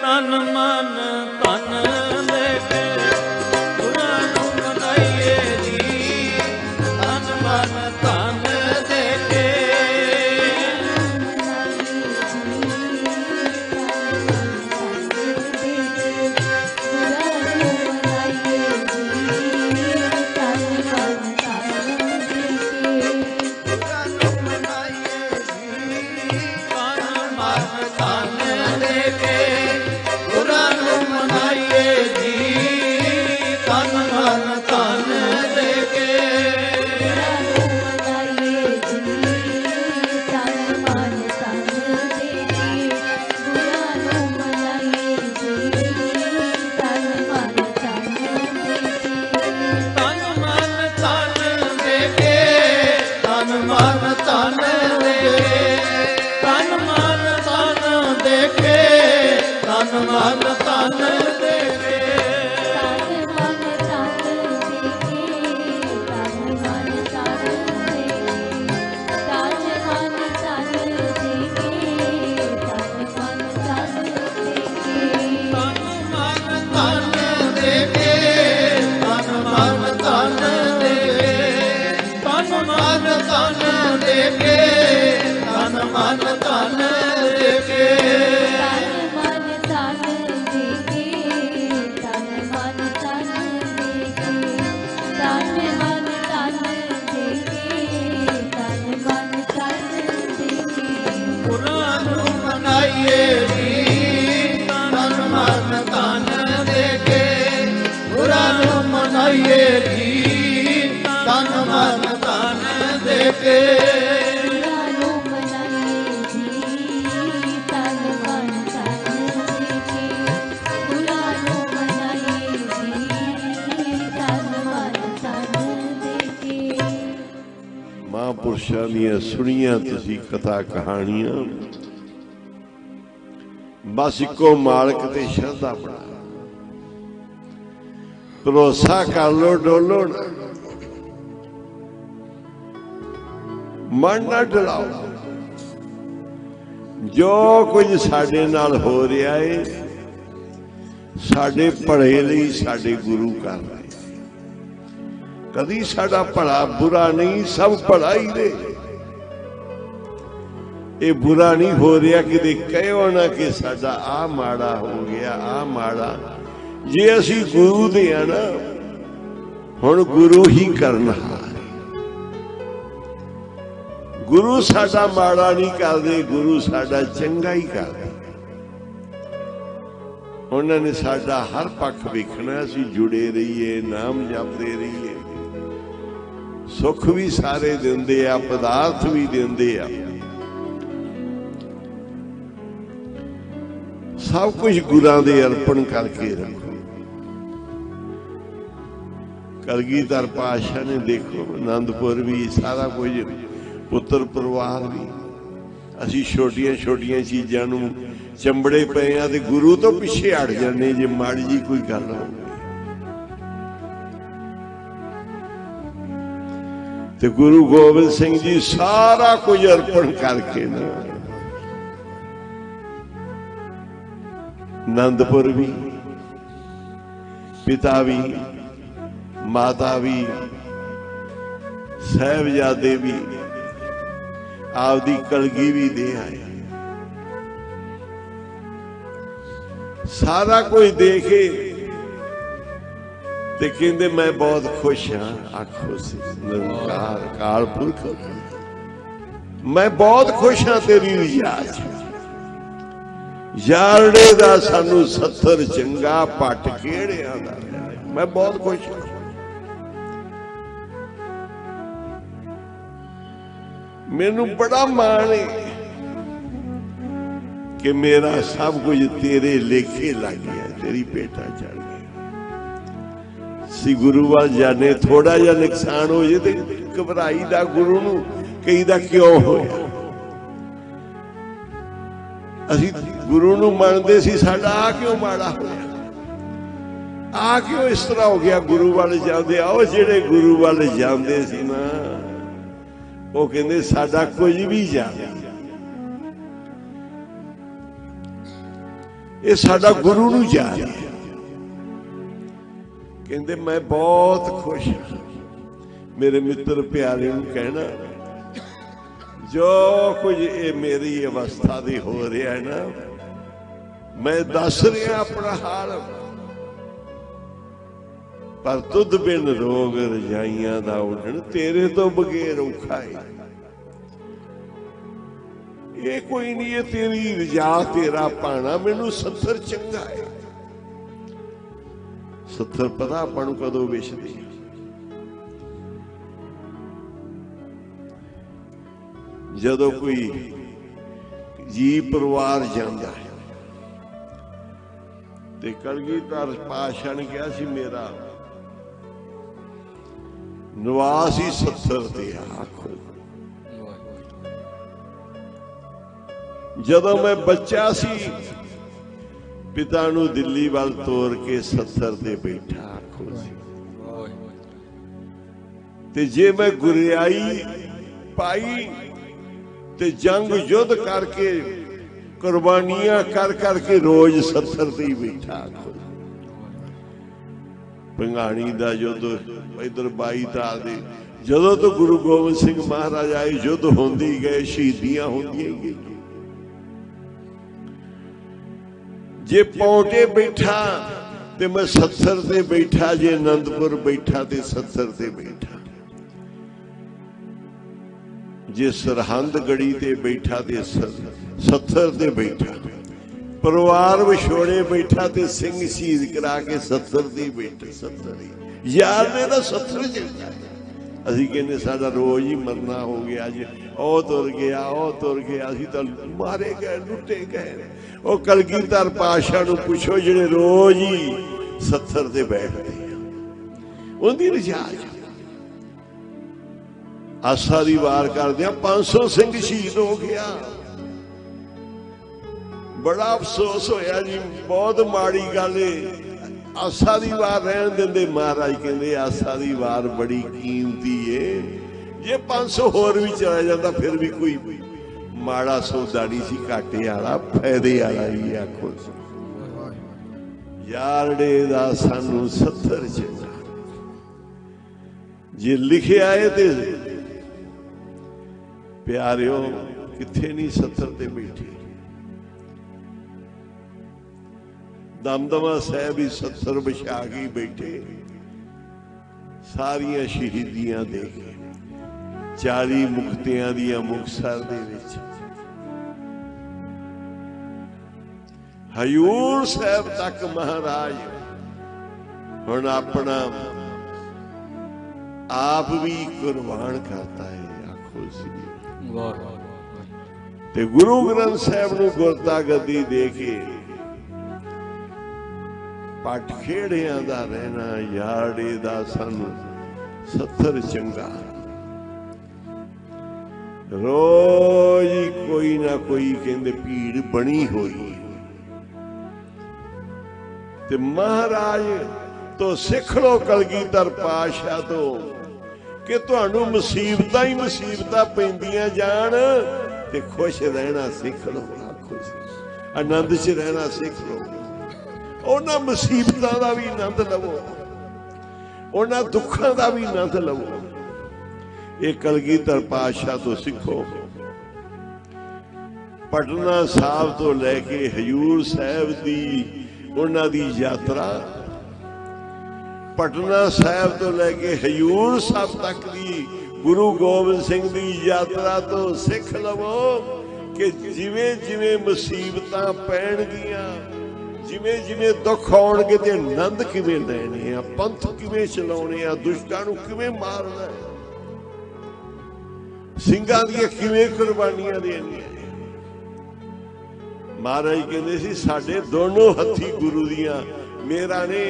तन मन धन दे के गुरां नूं मनाइए जी, तन मन धन दे के। महापुरुषों दीयां सुनियां तुसी कथा कहानियां, बस इको मालक ते श्रद्धा बना, भरोसा कर लो, डोलो ना, मन ना डलाओ। जो कुछ साडे नाल हो रहा है साडे भले लई साडे गुरु कर रहे, कदी साडा भला बुरा नहीं, सब भला ही दे। ये बुरा नहीं हो रहा कि कहो ना कि साडा आ माड़ा हो गया, आ माड़ा। जे असी गुरु दे आ ना, हुण गुरु ही करना, गुरु साडा माड़ा नहीं करदे, गुरु साडा चंगा ही करदे। उन्होंने साडा हर पक्ष वेखना, असी जुड़े रहिए, नाम जपते रहिए, सुख भी सारे देंदे आ, पदार्थ भी देंदे आ, सब कुछ गुरां दे अर्पण करके रखो। कलगीधर पातशाह ने देखो आनंदपुर भी सारा कुछ, पुत्र परिवार भी, असी छोटिया छोटिया चीज़ों नूं चंबड़े पे आ ते गुरु तो पिछे हट जाने जे माड़ी जी कोई गल हो। ते गुरु गोबिंद सिंह जी सारा कुछ अर्पण करके ना, आनंदपुर भी, पिता भी, माता भी, साहिबजादे भी, आपदी कलगी भी दे आए, सारा कुछ देखे ते कहंदे मैं बहुत खुश हाँ। आखो निरंकार काल पुरख, मैं बहुत खुश हाँ तेरी रियाज। यारड़े दा सानू सत्तर चंगा पट खेड़िया दा। मैं बहुत खुश हूं। मैनू बड़ा मान है कि मेरा सब कुछ तेरे लेखे लग गया, तेरी पेटा चढ़ गई। सी गुरु वाल जाने थोड़ा जा नुकसान हो जाए तो घबराई दा, गुरु नू कही दा क्यों होया। असी गुरु नू मनदे सी, साडा आ क्यों माड़ा होया, आ क्यों इस तरह हो गया। गुरु वाल जाते आओ, जेड़े गुरु वाल जाते सी ना वो कहते साडा कुछ भी जाए, ये साडा गुरु नू जा रहा है। कहते मैं बहुत खुश हाँ। मेरे मित्र प्यारे नू कहना जो कुछ ये मेरी अवस्था दी हो रहा है ना, मैं दस रहा अपना हाल, पर तुद बिन रोग रजाइयां दा उड़न तेरे तो बगैर औखा है। ये कोई नहीं, ये तेरी रजा तेरा पाना, मैनू सत्तर चंगा है। सत्तर पता अपन कदों विछदी, जदों कोई जी परिवार जाता है। ते कलगीधर पातशाह ने कहा सी मेरा निवास ही सत्तर ते आखो। जदों मैं बच्चा सी पिता नू दिल्ली वाल तोर के सत्तर ते बैठा आखो सी। ते जे मैं गुरियाई पाई ते जंग युद्ध करके कुर्बानियां कर करके रोज सत्तर ते ही बैठा आखो। भंगाणी दा युद्ध इधर 22 ताल दे जदों तो गुरु गोबिंद सिंह महाराज आए युद्ध होंदे गए, शहीदियां होंदियां गई। जे पौटे बैठा ते मैं सत्तर ते बैठा, जे आनंदपुर बैठा ते सत्तर ते बैठा, जे सरहंद गढ़ी ते बैठा ते सत्तर ते बैठा, परिवार विछोड़े बैठा ते सिंह शहीद करा के सत्तर ते बैठा। सत्तर ही यार ने तो सत्तर चंगा है। असी कहने साडा रोज ही मरना हो गया, अज ओ तुर गया, ओ तुर गया, असी तो मारे गए, लुटे गए। वो कलगीधर पातशाह नू पुछो जेड़े रोज ही सत्तर ते बैठते हैं, उनकी रिजाज आसा दी वार करदियां 500 सिंह शहीद हो गया। बड़ा अफसोस होया जी, बहुत माड़ी गल है। आसा दी वार रहन देंदे, महाराज कहंदे आसा दी वार बड़ी कीमती है, जे 500 होर भी चला जाता फिर भी कोई माड़ा सौदा नहीं सी, घाटे वाला फायदे वाला ही आखो। यारड़े दा सानू सत्तर चंगा, जे लिखिया है ते प्यारियो किथे नहीं सत्तर ते बैठे। दमदमा साहब ही सत्तर बिछा के बैठे, सारिया शहीदियां दे के 40 मुक्तियां दियां मुक्तसर दे विच। हजूर साहब तक महाराज हुण अपना आप भी कुर्बान करता है आखो सी। ते गुरु ग्रंथ साहब नू गुरता गद्दी दे के पट खेड़िया दा रहना, यारड़े दा सानू सत्तर चंगा। रोज कोई ना कोई कहंदे भीड़ बनी हुई ते महाराज तो सिख लो कलगीधर पातशाह तो कि तुहानू मुसीबतां ही मुसीबतां पैंदियां जान ते खुश रहना सिख लो, आनंद च रहना सिख लो। उन्हां मुसीबतां दा भी आनंद लवो, उन्हां दुखां दा भी आनंद लवो। ये कलगीधर पातशाह तो सिखो। पटना साहब तो लैके हजूर साहब दी उन्हां दी यात्रा, पटना साहब तो लैके हजूर साहब तक दी गुरु गोबिंद सिंह दी यात्रा तो सिख लवो कि जिवें जिवें मुसीबतां पैणगियां, जिवें जिवें दुख आउणगे ते आनंद किवें लैणे आ, पंथ किवें चलाउणे आ, दुष्टां नूं किवें मारना है, ਸਿੰਘਾਂ ਦੀਆਂ ਕਿਵੇਂ ਕੁਰਬਾਨੀਆਂ ਦੇਣੀਆਂ। ਮਹਾਰਾਜ ਕਹਿੰਦੇ ਸੀ ਸਾਡੇ ਦੋਨੋਂ ਹੱਥੀ ਗੁਰੂ ਦੀਆਂ ਮੇਰਾ ਨੇ।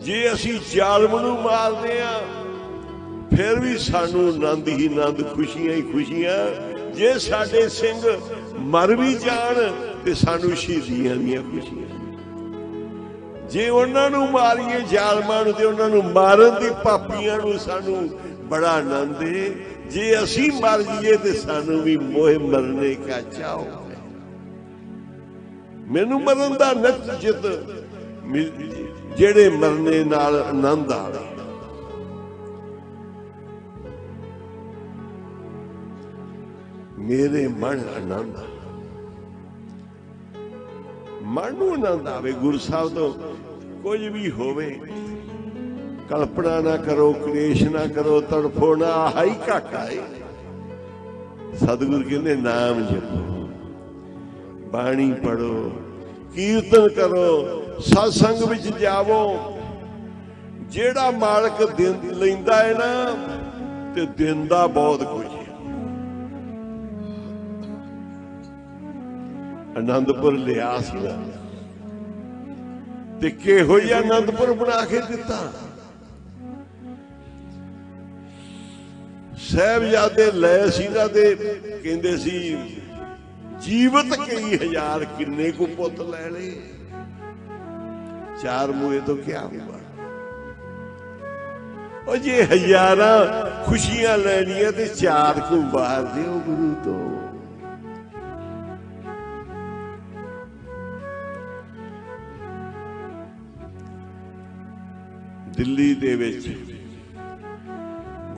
ਜੇ ਅਸੀਂ ਜ਼ਾਲਮ ਨੂੰ ਮਾਰਦੇ ਆ ਫਿਰ ਵੀ ਸਾਨੂੰ ਆਨੰਦ ਹੀ ਆਨੰਦ, ਖੁਸ਼ੀਆਂ ਹੀ ਖੁਸ਼ੀਆਂ। ਜੇ ਸਾਡੇ ਸਿੰਘ ਮਰ ਵੀ ਜਾਣ ਤੇ ਸਾਨੂੰ ਸ਼ਹੀਦੀਆਂ ਦੀਆਂ ਖੁਸ਼ੀਆਂ। ਜੇ ਉਹਨਾਂ ਨੂੰ ਮਾਰੀਏ ਜ਼ਾਲਮਾਂ ਨੂੰ ਤੇ ਉਹਨਾਂ ਨੂੰ ਮਾਰਨ ਦੀ ਪਾਪੀਆਂ ਨੂੰ ਸਾਨੂੰ ਬੜਾ ਆਨੰਦ ਹੈ। जे असी मर जाइए तो सानू भी मोह मरने का चाव है। मैनू मरन दा नचित जेड़े मरने नाल आनंद आवे। मेरे मन आनंद, मन नू आनंद आवे। गुरु साहब तो कुछ भी होवे कल्पना ना करो, क्लेश ना करो, तड़फो ना, हाई घाटा है। सतगुरु कहते नाम जपो, बाणी पढ़ो, कीर्तन करो, सत्संग विच जावो। जेड़ा मालक दिन लैंदा है ना ते दिंदा बहुत कुछ है। आनंदपुर लिया सी ना ते किहो जिहा आनंदपुर बना के दिता। साहिबजादे लै सीना दे कहंदे सी जीवत कई हजार किन्ने को पुत लै ले, चार मुए तो क्या हुआ। और जे हजारां खुशियां लैनियां ते चार को बाहर दिओ गुरु तो। दिल्ली दे विच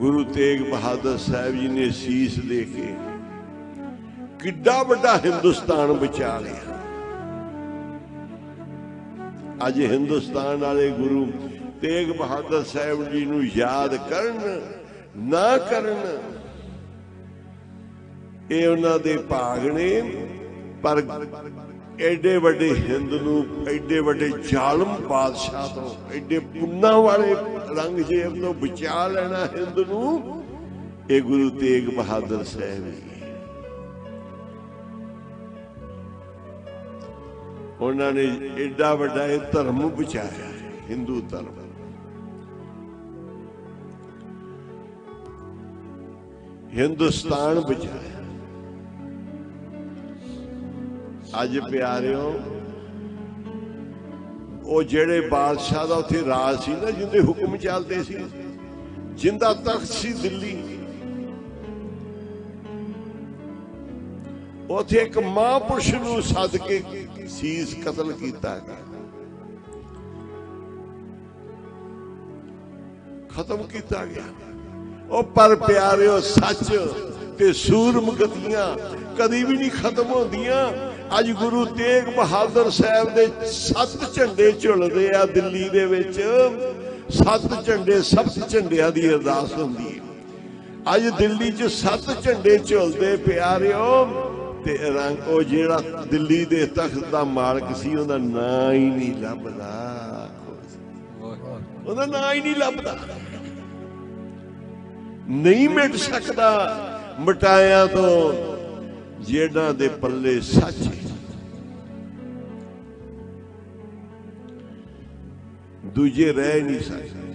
गुरु तेग बहादुर साहब जी ने शीश दे के किड्डा बड़ा हिंदुस्तान बचा लिया। अज हिंदुस्तान वाले गुरु तेग बहादुर साहब जी नूं याद करन ना करन ये उन्हां दे भाग ने। पर एडे वड्डे हिंद नूं एडे वड्डे जालम बादशाह तो, एडे पुन्ना वाले औरंगजेब तो बचा लेना हिंद नूं ये गुरु तेग बहादुर साहब जी। उन्होंने एडा वड्डा धर्म बचाया, हिंदू धर्म। हिंदुस्तान बचाया। अज प्यारिओ वो जेड़े बादशाह दा उत्थे राज सी ना, जिंदे हुक्म चलते सी, जिंदा तख्त सी दिल्ली, उत्थे एक महापुरुष नूं सद के शीश कतल कीता गया, खत्म किया गया। ओ पर प्यारिओ सच ते सूरमगतियां कदी भी नहीं खत्म होंदियां। अज गुरु तेग बहादुर साहब दे 7 झंडे झुलदे आ दिल्ली दे विच। 7 झंडे, 7 झंडियां दी अरदास हुंदी है। अज दिल्ली च 7 झंडे झुलदे प्यारिओ। ते रंग ओ जेड़ा दिल्ली दे तख्त दा मालक सी ओहदा नां ही नहीं लभदा, ओहदा नां ही नहीं लभदा, नहीं मिट सकदा मिटाया तो जेड़ा दे पल्ले सच दूजे रह नहीं सकते।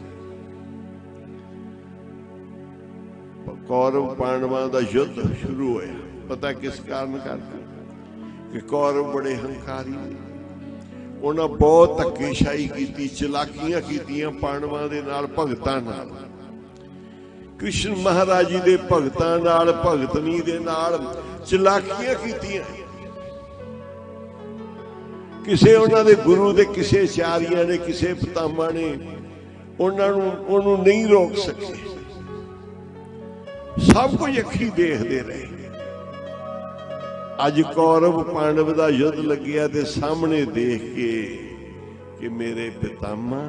कौरव पांडवां दा युद्ध शुरू होया, पता किस कारण करके कि कौरव बड़े हंकारी ने। उन्हां बहुत धक्केशाही की, चलाकियां कीतियां पांडवां दे नाल, भगतां नाल। कृष्ण महाराज जी दे भगतां नाल, भगतनी दे नाल चलाकियां कीतियां। किसे उन्हां दे गुरु दे किसे आचार्यां ने, किसे पितामह ने उन्होंने नहीं रोक सके। सब कुछ अखी देखते रहे। अज कौरव पांडव का युद्ध लग्या ते सामने देख के कि मेरे पितामह,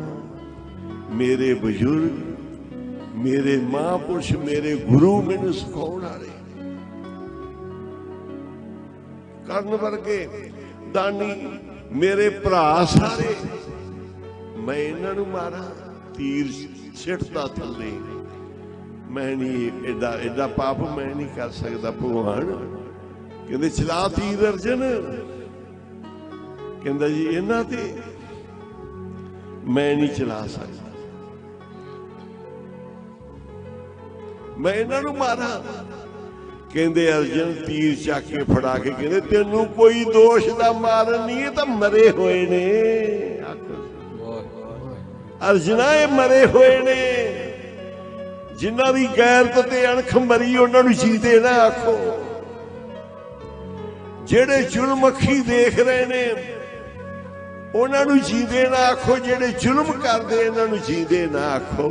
मेरे बुजुर्ग, मेरे महापुरुष, मेरे गुरु मैनू सिखाउण वाले ਕਰਨ ਵਰਗੇ ਦਾਨੀ ਮੇਰੇ ਭਰਾ ਸਾਰੇ, ਮੈਂ ਇਹਨਾਂ ਨੂੰ ਮਾਰਾਂ। ਤੀਰ ਸਿੱਟਦਾ ਥੱਲੇ, ਮੈਂ ਨਹੀਂ ਐਡਾ ਐਡਾ ਪਾਪ ਮੈਂ ਨਹੀਂ ਕਰ ਸਕਦਾ ਭਗਵਾਨ। ਕਹਿੰਦੇ ਚਲਾ ਤੀਰ ਅਰਜਨ। ਕਹਿੰਦਾ ਜੀ ਇਹਨਾਂ ਤੇ ਮੈਂ ਨਹੀਂ ਚਲਾ ਸਕਦਾ, ਮੈਂ ਇਹਨਾਂ ਨੂੰ ਮਾਰਾਂ। ਕਹਿੰਦੇ ਅਰਜਨ ਤੀਰ ਚੱਕ ਕੇ ਫੜਾ ਕੇ ਕਹਿੰਦੇ ਤੈਨੂੰ ਕੋਈ ਦੋਸ਼ ਦਾ ਮਾਰਨ ਨਹੀਂ, ਇਹ ਤਾਂ ਮਰੇ ਹੋਏ ਨੇ। ਅਰਜਨਾ ਇਹ ਮਰੇ ਹੋਏ ਨੇ, ਜਿਨ੍ਹਾਂ ਦੀ ਗੈਰਤ ਤੇ ਅਣਖ ਮਰੀ ਉਹਨਾਂ ਨੂੰ ਜੀਂਦੇ ਨਾ ਆਖੋ। ਜਿਹੜੇ ਜ਼ੁਲਮ ਅੱਖੀ ਦੇਖ ਰਹੇ ਨੇ ਉਹਨਾਂ ਨੂੰ ਜੀਂਦੇ ਨਾ ਆਖੋ, ਜਿਹੜੇ ਜ਼ੁਲਮ ਕਰਦੇ ਇਹਨਾਂ ਨੂੰ ਜੀਂਦੇ ਨਾ ਆਖੋ।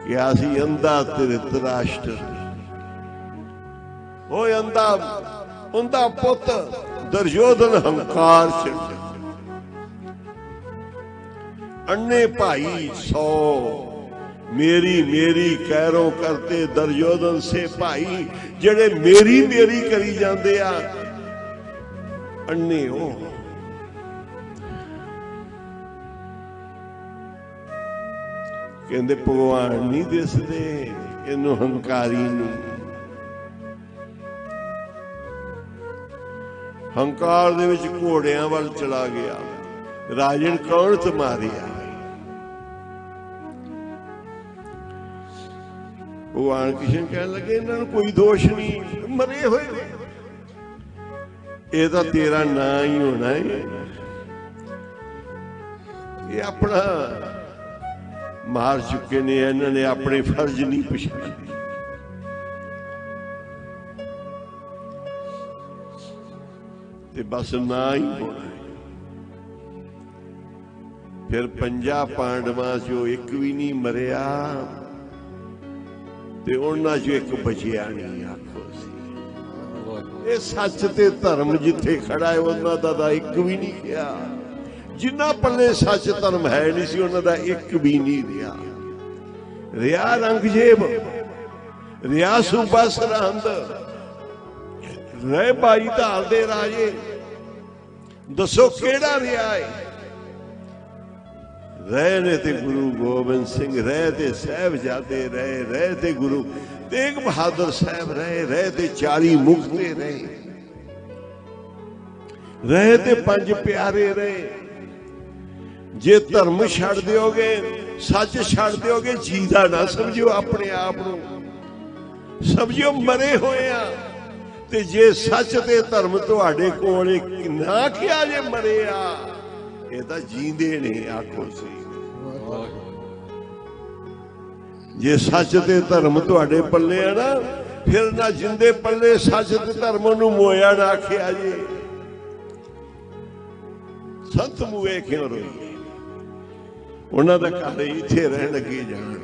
ਕਿਹਾ ਸੀ ਅੰਧਾ ਧ੍ਰਿਤਰਾਸ਼ਟਰ, ਓਏ ਅੰਧਾ ਉਹਦਾ ਪੁੱਤ ਦੁਰਯੋਧਨ ਹੰਕਾਰ ਚ, अन्ने भाई 100 मेरी मेरी कैरों करते दुर्योधन से भाई, जेड़े मेरी मेरी करी जाते आ अन्ने हो। कहते भगवान नहीं दिसदे इनू हंकारी नू। हंकार दे विच घोड़ियां वल चला गया, राजन कौन ते मारिया। भगवान कृष्ण कहने लगे इन्होंने कोई दोष नहीं, मरे हुए ये तो तेरा ना ही होना है, ये अपना मार चुके ने, इन्होंने अपने फर्ज नहीं पछाणे। ते बस ना ही होना है। फिर 5 पांडवां चो एक भी नहीं मरिया ते उन्हां चो एक बचिया नहीं। आखो ये सच ते धर्म जिथे खड़ा है उन्हां दा एक भी नहीं गया। जिन्हां पल्ले सच धर्म है नहीं सी उन्हां दा एक भी नहीं रहा। रिया रंगजेब, रिया सूबा सरहंद, रहे बाई धाल दे राजे, दसो केड़ा रिया है? रहे ने ते गुरु गोबिंद सिंह, रहे ते साहिबजादे रहे, रहे ते गुरु तेग बहादुर साहब रहे, रहे ते 40 मुक्ते रहे, रहे ते 5 प्यारे रहे। जे धर्म छड़ दोगे, सच छड़ दोगे, जीदा ना समझो अपने आप को, समझो मरे होए आ। ते जे सच ते धर्म तुहाडे कोल ना किया जे मरे आ, ये तां जींदे ने। आखो सी जे सच ते धर्म तुहाडे पल्ले आ ना, फिर ना जिंदे पल्ले सच ते धर्म नूं मोया ना आखिया जे। संत मूए क्यों रोईए, उन्हां दा घर इत्थे रहण लगे जाण।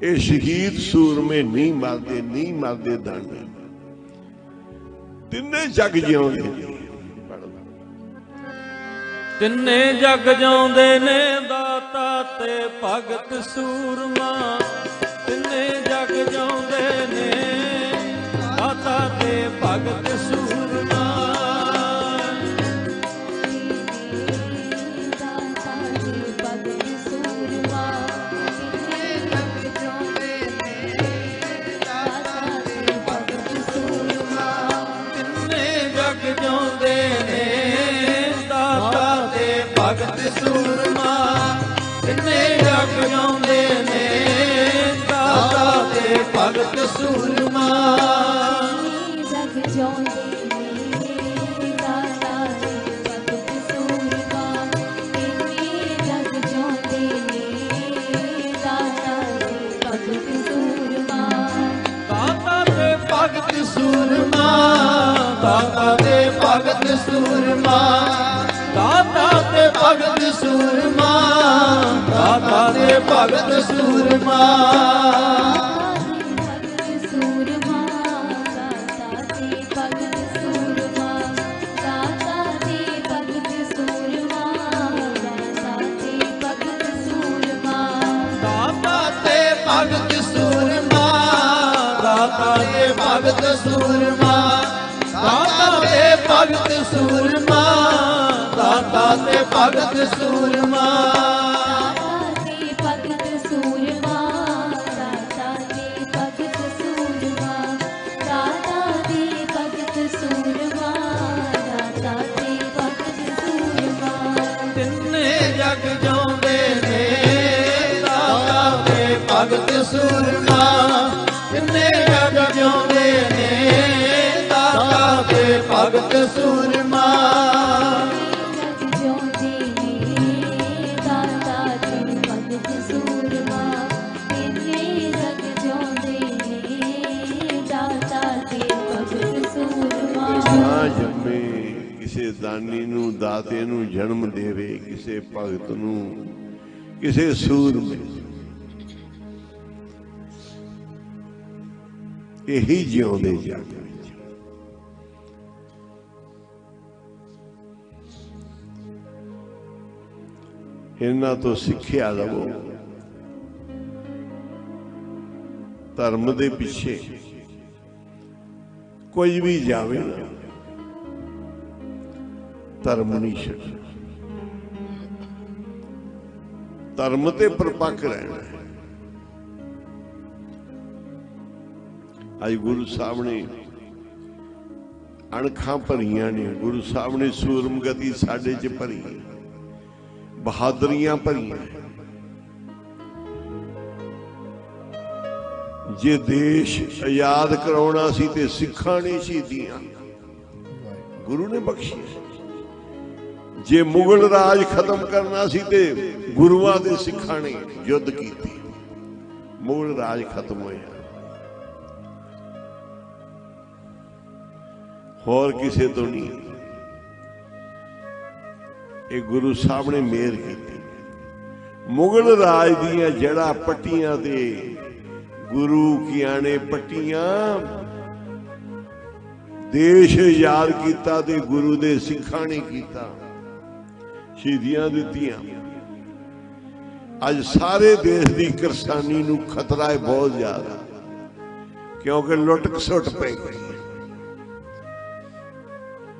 ये शहीद सूरमे नहीं मरदे, नहीं मरदे दंड, तिन्ने जग जिउंदे। तिन्ने जग जाउंदे ने दाता ते भगत सूरमा, तिन्ने जग जाउंदे ने दाता ते भगत सूरमा। भगत सूरमा तिन्ने जग जाउंदे ने दाता ते भगत सूरमा। जग जाउंदे ने दाता ते भगत सूरमा, तिन्ने जग जाउंदे ने दाता ते भगत सूरमा। दाता ते भगत सूरमा, दाता ते भगत सूरमा, दाता ते भगत सूरमा, दाता ते भगत सूरमा। ਭਗਤ ਸੂਰਮਾ ਦਾਤਾ ਤੇ ਭਗਤ ਸੂਰਮਾ ਦਾਤਾ ਤੇ ਭਗਤ ਸੂਰਮਾ ਦਾਤਾ ਤੇ ਭਗਤ ਸੂਰਮਾ ਦਾਤਾ ਤੇ ਭਗਤ ਸੂਰਮਾ ਤਿੰਨੇ ਜਗ ਜਿਉਂਦੇ ਨੇ ਦਾਤਾ ਤੇ ਭਗਤ ਸੂਰਮਾ ਤਿੰਨੇ ਜਗ ਜਿਉਂਦੇ ਨੇ ਦਾਤਾ ਤੇ ਭਗਤ ਸੂਰਮਾ ਜਗ ਜਿਉਂਦੇ ਨੇ ਦਾਤਾ ਤੇ ਭਗਤ ਸੂਰਮਾ ਤਿੰਨੇ ਜਗ ਜਿਉਂਦੇ ਨੇ ਦਾਤਾ ਤੇ ਭਗਤ ਸੂਰਮਾ ਨਾ ਜੰਮੇ ਕਿਸੇ ਦਾਨੀ ਨੂੰ ਦਾਤੇ ਨੂੰ ਜਨਮ ਦੇਵੇ ਕਿਸੇ ਭਗਤ ਨੂੰ ਕਿਸੇ ਸੂਰਮੇ ਇਹੀ ਜਿਉਂਦੇ ਜਗ ਵਿੱਚ ਇਹਨਾਂ ਤੋਂ ਸਿੱਖਿਆ ਲਵੋ ਧਰਮ ਦੇ ਪਿੱਛੇ ਕੋਈ ਵੀ ਜਾਵੇ ਨਾ ਧਰਮ ਨਹੀਂ ਛੱਡਣਾ ਧਰਮ ਤੇ ਪਰਪੱਕ ਰਹਿਣਾ ਅੱਜ ਗੁਰੂ ਸਾਹਿਬ ਨੇ ਅਣਖਾਂ ਭਰੀਆਂ ਨੇ ਗੁਰੂ ਸਾਹਿਬ ਨੇ ਸੂਰਮਗਤੀ ਸਾਡੇ 'ਚ ਭਰੀ ਬਹਾਦਰੀਆਂ ਭਰੀਆਂ ਜੇ ਦੇਸ਼ ਆਜ਼ਾਦ ਕਰਾਉਣਾ ਸੀ ਤੇ ਸਿੱਖਾਂ ਨੇ ਸ਼ਹੀਦੀਆਂ ਗੁਰੂ ਨੇ ਬਖਸ਼ੀਆਂ ਜੇ ਮੁਗਲ ਰਾਜ ਖਤਮ ਕਰਨਾ ਸੀ ਤੇ ਗੁਰੂਆਂ ਦੇ ਸਿੱਖਾਂ ਨੇ ਯੁੱਧ ਕੀਤੀ ਮੁਗਲ ਰਾਜ ਖਤਮ ਹੋਇਆ ਹੋਰ ਕਿਸੇ ਤੋਂ ਨਹੀਂ ਇਹ ਗੁਰੂ ਸਾਹਿਬ ਨੇ ਮਿਹਰ ਕੀਤੀ ਮੁਗਲ ਰਾਜ ਦੀਆਂ ਜੜ੍ਹਾਂ ਪੱਟੀਆਂ ਤੇ ਗੁਰੂ ਕੀਆਂ ਨੇ ਪੱਟੀਆਂ ਦੇਸ਼ ਆਜ਼ਾਦ ਕੀਤਾ ਤੇ ਗੁਰੂ ਦੇ ਸਿੱਖਾਂ ਨੇ ਕੀਤਾ ਸ਼ਹੀਦੀਆਂ ਦਿੱਤੀਆਂ ਅੱਜ ਸਾਰੇ ਦੇਸ਼ ਦੀ ਕਿਰਸਾਨੀ ਨੂੰ ਖਤਰਾ ਹੈ ਬਹੁਤ ਜ਼ਿਆਦਾ ਕਿਉਂਕਿ ਲੁੱਟ ਖਸੁੱਟ ਪੈ ਗਈ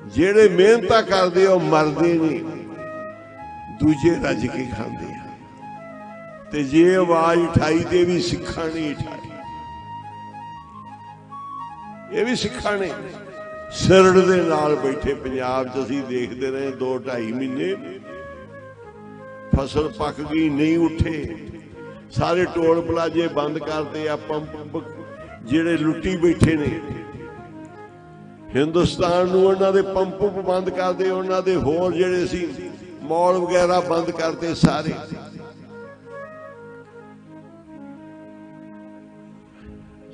ਜਿਹੜੇ ਮਿਹਨਤਾਂ ਕਰਦੇ ਉਹ ਮਰਦੇ ਨਹੀਂ ਦੂਜੇ ਰੱਜ ਕੇ ਖਾਂਦੇ ਆ ਤੇ ਜੇ ਆਵਾਜ਼ ਉਠਾਈ ਤੇ ਵੀ ਸਿੱਖਾਂ ਨੇ ਉਠਾਈ ਇਹ ਵੀ ਸਿੱਖਾਂ ਨੇ ਸਿਰੜ ਦੇ ਨਾਲ ਬੈਠੇ ਪੰਜਾਬ 'ਚ ਅਸੀਂ ਦੇਖਦੇ ਰਹੇ 2-2.5 ਮਹੀਨੇ ਫਸਲ ਪੱਕ ਗਈ ਨਹੀਂ ਉੱਠੇ ਸਾਰੇ ਟੋਲ ਪਲਾਜੇ ਬੰਦ ਕਰਤੇ ਆ ਪੰਪ ਜਿਹੜੇ ਲੁੱਟੀ ਬੈਠੇ ਨੇ ਹਿੰਦੁਸਤਾਨ ਨੂੰ ਉਹਨਾਂ ਦੇ ਪੰਪ ਬੰਦ ਕਰਦੇ ਉਹਨਾਂ ਦੇ ਹੋਰ ਜਿਹੜੇ ਸੀ ਮੌਲ ਵਗੈਰਾ ਬੰਦ ਕਰਤੇ ਸਾਰੇ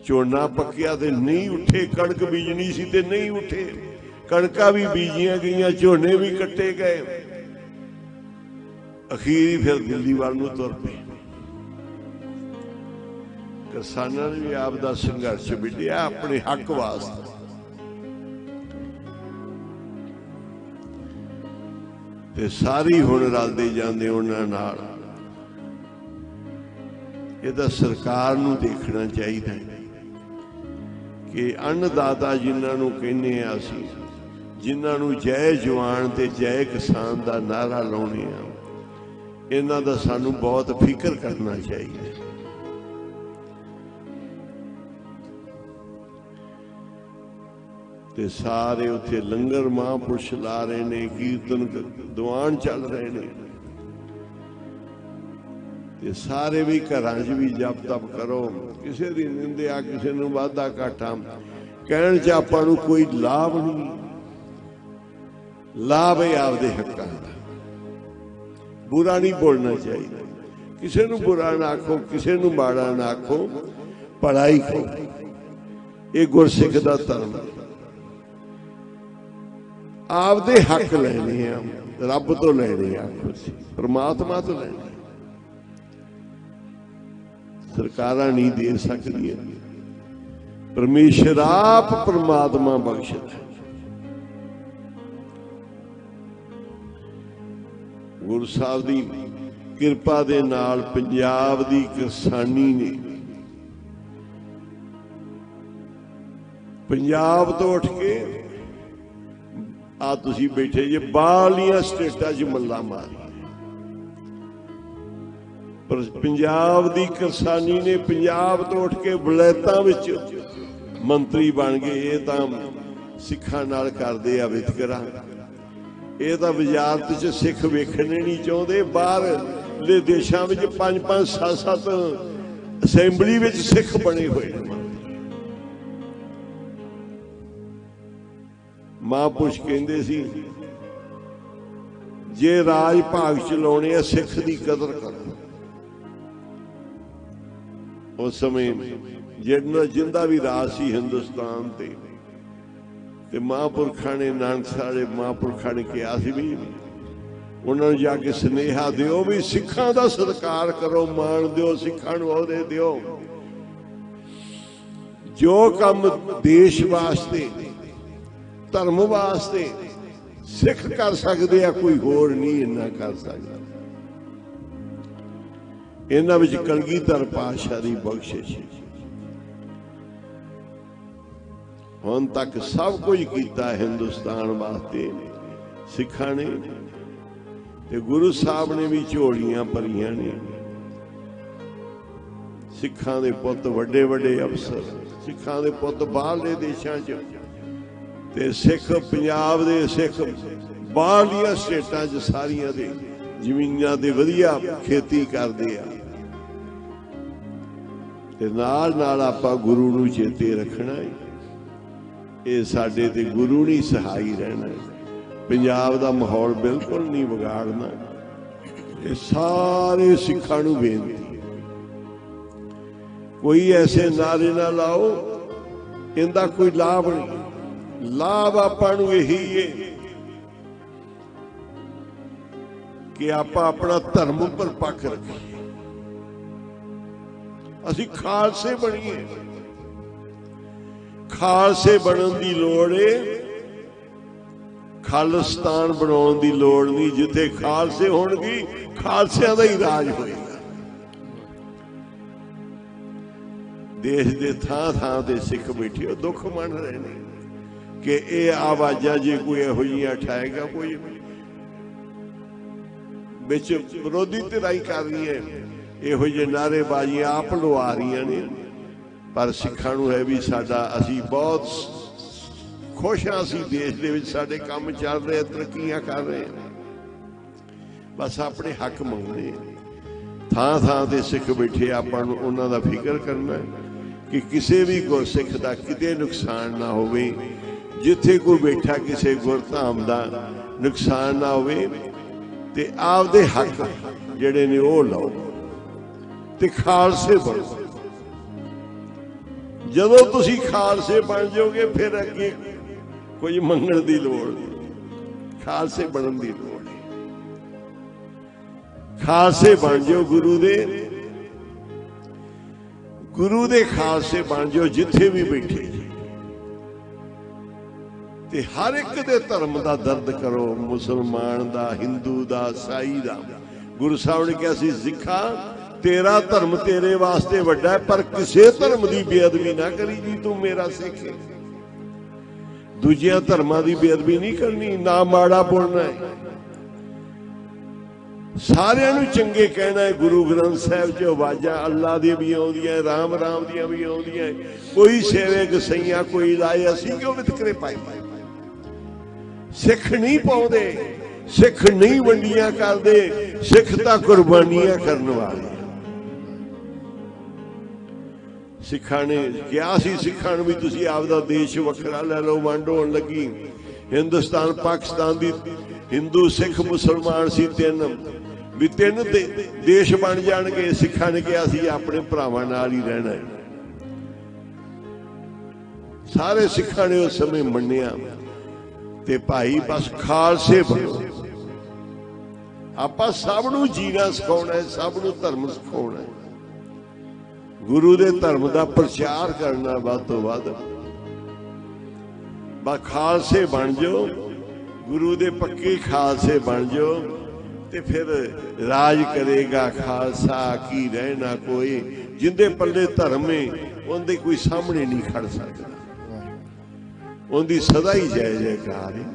ਝੋਨਾ ਪੱਕਿਆ ਤੇ ਨਹੀਂ ਉੱਠੇ ਕਣਕ ਬੀਜਣੀ ਸੀ ਤੇ ਨਹੀਂ ਉੱਠੇ ਕਣਕਾਂ ਵੀ ਬੀਜੀਆਂ ਗਈਆਂ ਝੋਨੇ ਵੀ ਕੱਟੇ ਗਏ ਅਖੀਰ ਫਿਰ ਦਿੱਲੀ ਵੱਲ ਨੂੰ ਤੁਰ ਪਏ ਕਿਸਾਨਾਂ ਨੇ ਵੀ ਆਪ ਦਾ ਸੰਘਰਸ਼ ਵਿੱਢਿਆ ਆਪਣੇ ਹੱਕ ਵਾਸਤੇ ਤੇ ਸਾਰੀ ਹੁਣ ਰਲਦੇ ਜਾਂਦੇ ਉਹਨਾਂ ਨਾਲ ਇਹਦਾ ਸਰਕਾਰ ਨੂੰ ਦੇਖਣਾ ਚਾਹੀਦਾ ਹੈ ਕਿ ਅੰਨਦਾਤਾ ਜਿਨ੍ਹਾਂ ਨੂੰ ਕਹਿੰਦੇ ਆ ਅਸੀਂ ਜਿਨ੍ਹਾਂ ਨੂੰ ਜੈ ਜਵਾਨ ਤੇ ਜੈ ਕਿਸਾਨ ਦਾ ਨਾਰਾ ਲਾਉਣੇ ਆ ਇਹਨਾਂ ਦਾ ਸਾਨੂੰ ਬਹੁਤ ਫਿਕਰ ਕਰਨਾ ਚਾਹੀਦਾ ਤੇ ਸਾਰੇ ਉੱਥੇ ਲੰਗਰ ਮਹਾਂਪੁਰਸ਼ ਲਾ ਰਹੇ ਨੇ ਕੀਰਤਨ ਦੀਵਾਨ ਚੱਲ ਰਹੇ ਨੇ ਤੇ ਸਾਰੇ ਵੀ ਘਰਾਂ 'ਚ ਵੀ ਜਪ ਤਪ ਕਰੋ ਕਿਸੇ ਦੀ ਨਿੰਦਿਆ ਕਿਸੇ ਨੂੰ ਵਾਧਾ ਘਾਟਾ ਕਹਿਣ 'ਚ ਆਪਾਂ ਨੂੰ ਕੋਈ ਲਾਭ ਨਹੀਂ ਲਾਭ ਹੈ ਆਪਦੇ ਹੱਕਾਂ ਦਾ ਬੁਰਾ ਨਹੀਂ ਬੋਲਣਾ ਚਾਹੀਦਾ ਕਿਸੇ ਨੂੰ ਬੁਰਾ ਨਾ ਆਖੋ ਕਿਸੇ ਨੂੰ ਮਾੜਾ ਨਾ ਆਖੋ ਪੜ੍ਹਾਈ ਕਰੋ ਇਹ ਗੁਰਸਿੱਖ ਦਾ ਧਰਮ ਹੈ ਆਪਦੇ ਹੱਕ ਲੈਣੇ ਆ ਰੱਬ ਤੋਂ ਲੈਣੇ ਆ ਪਰਮਾਤਮਾ ਤੋਂ ਲੈਣੇ ਸਰਕਾਰਾਂ ਨਹੀਂ ਦੇ ਸਕਦੀਆਂ ਪਰਮੇਸ਼ਰ ਆਪ ਪਰਮਾਤਮਾ ਬਖਸ਼ਦਾ ਗੁਰੂ ਸਾਹਿਬ ਦੀ ਕਿਰਪਾ ਦੇ ਨਾਲ ਪੰਜਾਬ ਦੀ ਕਿਸਾਨੀ ਨੇ ਪੰਜਾਬ ਤੋਂ ਉੱਠ ਕੇ ਆ ਤੁਸੀਂ ਬੈਠੇ ਜੇ ਬਾਹਰਲੀਆਂ ਸਟੇਟਾਂ 'ਚ ਮੱਲਾ ਮਾਰੀ, ਪਰ ਪੰਜਾਬ ਦੀ ਕਿਸਾਨੀ ਨੇ ਪੰਜਾਬ ਤੋਂ ਉੱਠ ਕੇ ਵਲੈਤਾਂ ਵਿੱਚ ਮੰਤਰੀ ਬਣ ਗਏ। ਇਹ ਤਾਂ ਸਿੱਖਾਂ ਨਾਲ ਕਰਦੇ ਆ ਵਿਤਕਰਾ। ਇਹ ਤਾਂ ਵਜ਼ਾਰਤ 'ਚ ਸਿੱਖ ਵੇਖਣੇ ਨਹੀਂ ਚਾਹੁੰਦੇ। ਬਾਹਰਲੇ ਦੇਸ਼ਾਂ ਵਿੱਚ 5-5, 7-7 ਅਸੈਂਬਲੀ ਵਿੱਚ ਸਿੱਖ ਬਣੇ ਹੋਏ ਨੇ। ਮਹਾਂਪੁਰਸ਼ ਕਹਿੰਦੇ ਸੀ ਜੇ ਰਾਜ ਭਾਗ ਚਲਾਉਣੇ ਆ ਸਿੱਖ ਦੀ ਕਦਰ ਕਰੋ। ਉਸ ਸਮੇਂ ਜਿੰਦਾ ਵੀ ਰਾਜ ਸੀ ਹਿੰਦੁਸਤਾਨ ਤੇ ਮਹਾਂਪੁਰਖਾਂ ਨੇ, ਨਾਨਕ ਸਾਡੇ ਮਹਾਂਪੁਰਖਾਂ ਨੇ ਕਿਹਾ ਸੀ ਵੀ ਉਹਨਾਂ ਨੂੰ ਜਾ ਕੇ ਸੁਨੇਹਾ ਦਿਓ ਵੀ ਸਿੱਖਾਂ ਦਾ ਸਤਿਕਾਰ ਕਰੋ, ਮਾਣ ਦਿਓ, ਸਿੱਖਾਂ ਨੂੰ ਅਹੁਦੇ ਦਿਓ। ਜੋ ਕੰਮ ਦੇਸ਼ ਵਾਸਤੇ, ਧਰਮ ਵਾਸਤੇ ਸਿੱਖ ਕਰ ਸਕਦੇ ਆ, ਕੋਈ ਹੋਰ ਨਹੀਂ ਇੰਨਾ ਕਰ ਸਕਦਾ। ਇਹਨਾਂ ਵਿੱਚ ਕਲਗੀਧਰ ਪਾਤਸ਼ਾਹ ਦੀ ਬਖਸ਼ਿਸ਼। ਹੁਣ ਤੱਕ ਸਭ ਕੁਝ ਕੀਤਾ ਹਿੰਦੁਸਤਾਨ ਵਾਸਤੇ ਸਿੱਖਾਂ ਨੇ, ਤੇ ਗੁਰੂ ਸਾਹਿਬ ਨੇ ਵੀ ਝੋਲੀਆਂ ਭਰੀਆਂ ਨੇ। ਸਿੱਖਾਂ ਦੇ ਪੁੱਤ ਵੱਡੇ ਵੱਡੇ ਅਫਸਰ, ਸਿੱਖਾਂ ਦੇ ਪੁੱਤ ਬਾਹਰਲੇ ਦੇਸ਼ਾਂ 'ਚ, ਤੇ ਸਿੱਖ ਪੰਜਾਬ ਦੇ ਸਿੱਖ ਬਾਹਰਲੀਆਂ ਸਟੇਟਾਂ 'ਚ ਸਾਰੀਆਂ ਦੇ ਜ਼ਮੀਨਾਂ ਤੇ ਵਧੀਆ ਖੇਤੀ ਕਰਦੇ ਆ। ਤੇ ਨਾਲ ਨਾਲ ਆਪਾਂ ਗੁਰੂ ਨੂੰ ਚੇਤੇ ਰੱਖਣਾ ਹੈ। ਇਹ ਸਾਡੇ ਤੇ ਗੁਰੂ ਨਹੀਂ ਸਹਾਈ ਰਹਿਣਾ। ਪੰਜਾਬ ਦਾ ਮਾਹੌਲ ਬਿਲਕੁਲ ਨਹੀਂ ਵਿਗਾੜਨਾ। ਇਹ ਸਾਰੇ ਸਿੱਖਾਂ ਨੂੰ ਬੇਨਤੀ, ਕੋਈ ਐਸੇ ਨਾਰੇ ਨਾ ਲਾਓ, ਇਹਦਾ ਕੋਈ ਲਾਭ ਨਹੀਂ। ਲਾਭ ਆਪਾਂ ਨੂੰ ਇਹੀ ਹੈ ਕਿ ਆਪਾਂ ਆਪਣਾ ਧਰਮ ਉੱਪਰ ਪੱਕ ਰੱਖੀਏ, ਅਸੀਂ ਖਾਲਸੇ ਬਣੀਏ। ਖਾਲਸੇ ਬਣਨ ਦੀ ਲੋੜ ਏ, ਖਾਲਿਸਤਾਨ ਬਣਾਉਣ ਦੀ ਲੋੜ ਨਹੀਂ। ਜਿੱਥੇ ਖਾਲਸੇ ਹੋਣਗੇ ਖਾਲਸਿਆਂ ਦਾ ਹੀ ਰਾਜ ਹੋਏਗਾ। ਦੇਸ਼ ਦੇ ਥਾਂ ਥਾਂ ਤੇ ਸਿੱਖ ਬੈਠੇ ਉਹ ਦੁੱਖ ਮੰਨ ਰਹੇ ਨੇ ਕਿ ਇਹ ਆਵਾਜ਼ਾਂ ਜੇ ਕੋਈ ਇਹੋ ਜਿਹੀਆਂ ਉਠਾਏਗਾ, ਕੋਈ ਵਿੱਚ ਵਿਰੋਧੀ ਧਿਰਾਈ ਕਰ ਰਹੀ ਹੈ, ਇਹੋ ਜਿਹੇ ਨਾਅਰੇਬਾਜ਼ੀਆਂ ਆਪ ਲਵਾ ਰਹੀਆਂ ਨੇ। ਪਰ ਸਿੱਖਾਂ ਨੂੰ ਹੈ ਵੀ ਸਾਡਾ, ਅਸੀਂ ਬਹੁਤ ਖੁਸ਼ ਹਾਂ, ਅਸੀਂ ਦੇਸ਼ ਦੇ ਵਿੱਚ ਸਾਡੇ ਕੰਮ ਚੱਲ ਰਹੇ, ਤਰੱਕੀਆਂ ਕਰ ਰਹੇ, ਬਸ ਆਪਣੇ ਹੱਕ ਮੰਗਣੇ। ਥਾਂ ਥਾਂ ਤੇ ਸਿੱਖ ਬੈਠੇ, ਆਪਾਂ ਨੂੰ ਉਹਨਾਂ ਦਾ ਫਿਕਰ ਕਰਨਾ ਕਿ ਕਿਸੇ ਵੀ ਗੁਰਸਿੱਖ ਦਾ ਕਿਤੇ ਨੁਕਸਾਨ ਨਾ ਹੋਵੇ। ਜਿੱਥੇ ਕੋਈ ਬੈਠਾ ਕਿਸੇ ਗੁਰਧਾਮ ਦਾ ਨੁਕਸਾਨ ਨਾ ਹੋਵੇ, ਤੇ ਆਪਦੇ ਹੱਕ ਜਿਹੜੇ ਨੇ ਉਹ ਲਓ ਤੇ ਖਾਲਸੇ ਬਣੋ। ਜਦੋਂ ਤੁਸੀਂ ਖਾਲਸੇ ਬਣ ਜਾਓਗੇ ਫਿਰ ਅੱਗੇ ਕੋਈ ਮੰਗਣ ਦੀ ਲੋੜ ਨਹੀਂ, ਖਾਲਸੇ ਬਣਨ ਦੀ ਲੋੜ ਨਹੀਂ। ਖਾਲਸੇ ਬਣ ਜਾਓ, ਗੁਰੂ ਦੇ ਖਾਲਸੇ ਬਣ ਜਾਓ ਜਿੱਥੇ ਵੀ ਬੈਠੇ, ਤੇ ਹਰ ਇੱਕ ਦੇ ਧਰਮ ਦਾ ਦਰਦ ਕਰੋ, ਮੁਸਲਮਾਨ ਦਾ, ਹਿੰਦੂ ਦਾ, ਈਸਾਈ ਦਾ। ਗੁਰੂ ਸਾਹਿਬ ਨੇ ਕਿਹਾ ਸੀ, ਸਿੱਖਾ ਤੇਰਾ ਧਰਮ ਤੇਰੇ ਵਾਸਤੇ ਵੱਡਾ ਹੈ, ਪਰ ਕਿਸੇ ਧਰਮ ਦੀ ਬੇਅਦਬੀ ਨਾ ਕਰੀ ਜੀ, ਤੂੰ ਮੇਰਾ ਸਿੱਖ ਹੈ। ਦੂਜਿਆਂ ਧਰਮਾਂ ਦੀ ਬੇਅਦਬੀ ਨਹੀਂ ਕਰਨੀ, ਨਾ ਮਾੜਾ ਬੋਲਣਾ ਹੈ, ਸਾਰਿਆਂ ਨੂੰ ਚੰਗੇ ਕਹਿਣਾ ਹੈ। ਗੁਰੂ ਗ੍ਰੰਥ ਸਾਹਿਬ 'ਚ ਆਵਾਜ਼ਾਂ ਅੱਲਾ ਦੀਆਂ ਵੀ ਆਉਂਦੀਆਂ, ਰਾਮ ਰਾਮ ਦੀਆਂ ਵੀ ਆਉਂਦੀਆਂ। ਕੋਈ ਸੇਵੇ ਗਸਈਆਂ ਕੋਈ ਲਾਏ, ਅਸੀਂ ਕਿਉਂ ਵਿਤਕਰੇ ਪਾਈ? ਸਿੱਖ ਨਹੀਂ ਪਾਉਂਦੇ, ਸਿੱਖ ਨਹੀਂ ਵੰਡੀਆਂ ਕਰਦੇ, ਸਿੱਖ ਤਾਂ ਕੁਰਬਾਨੀਆਂ ਕਰਨ ਵਾਲੇ। ਸਿੱਖਾਂ ਨੇ ਕਿਹਾ ਸੀ, ਸਿੱਖਾਂ ਨੂੰ ਵੀ ਤੁਸੀਂ ਆਪਦਾ ਦੇਸ਼ ਵੱਖਰਾ ਲੈ ਲਓ। ਵੰਡ ਹੋਣ ਲੱਗੀ, ਹਿੰਦੁਸਤਾਨ ਪਾਕਿਸਤਾਨ ਦੀ ਹਿੰਦੂ ਸਿੱਖ ਮੁਸਲਮਾਨ ਸੀ ਤਿੰਨ ਦੇਸ਼ ਬਣ ਜਾਣਗੇ। ਸਿੱਖਾਂ ਨੇ ਕਿਹਾ ਸੀ ਆਪਣੇ ਭਰਾਵਾਂ ਨਾਲ ਹੀ ਰਹਿਣਾ ਹੈ। ਸਾਰੇ ਸਿੱਖਾਂ ਨੇ ਉਸ ਸਮੇਂ ਮੰਨਿਆ ਤੇ ਭਾਈ ਬਸ ਖਾਲਸੇ ਬਣੋ। ਆਪਾਂ ਸਭ ਨੂੰ ਜੀਣਾ ਸਿਖਾਉਣਾ ਹੈ, ਸਭ ਨੂੰ ਧਰਮ ਸਿਖਾਉਣਾ ਹੈ, ਗੁਰੂ ਦੇ ਧਰਮ ਦਾ ਪ੍ਰਚਾਰ ਕਰਨਾ ਵੱਧ ਤੋਂ ਵੱਧ। ਬਸ ਖਾਲਸੇ ਬਣ ਜਾਓ, ਗੁਰੂ ਦੇ ਪੱਕੇ ਖਾਲਸੇ ਬਣ ਜਾਓ, ਤੇ ਫਿਰ ਰਾਜ ਕਰੇਗਾ ਖਾਲਸਾ ਕੀ ਰਹਿਣਾ ਕੋਈ। ਜਿੰਦੇ ਪੱਲੇ ਧਰਮ ਹੈ ਉਹਦੇ ਕੋਈ ਸਾਹਮਣੇ ਨਹੀਂ ਖੜ ਸਕਦਾ, ਉਹਦੀ ਸਦਾ ਹੀ ਜੈ ਜੈਕਾਰ ਹੈ।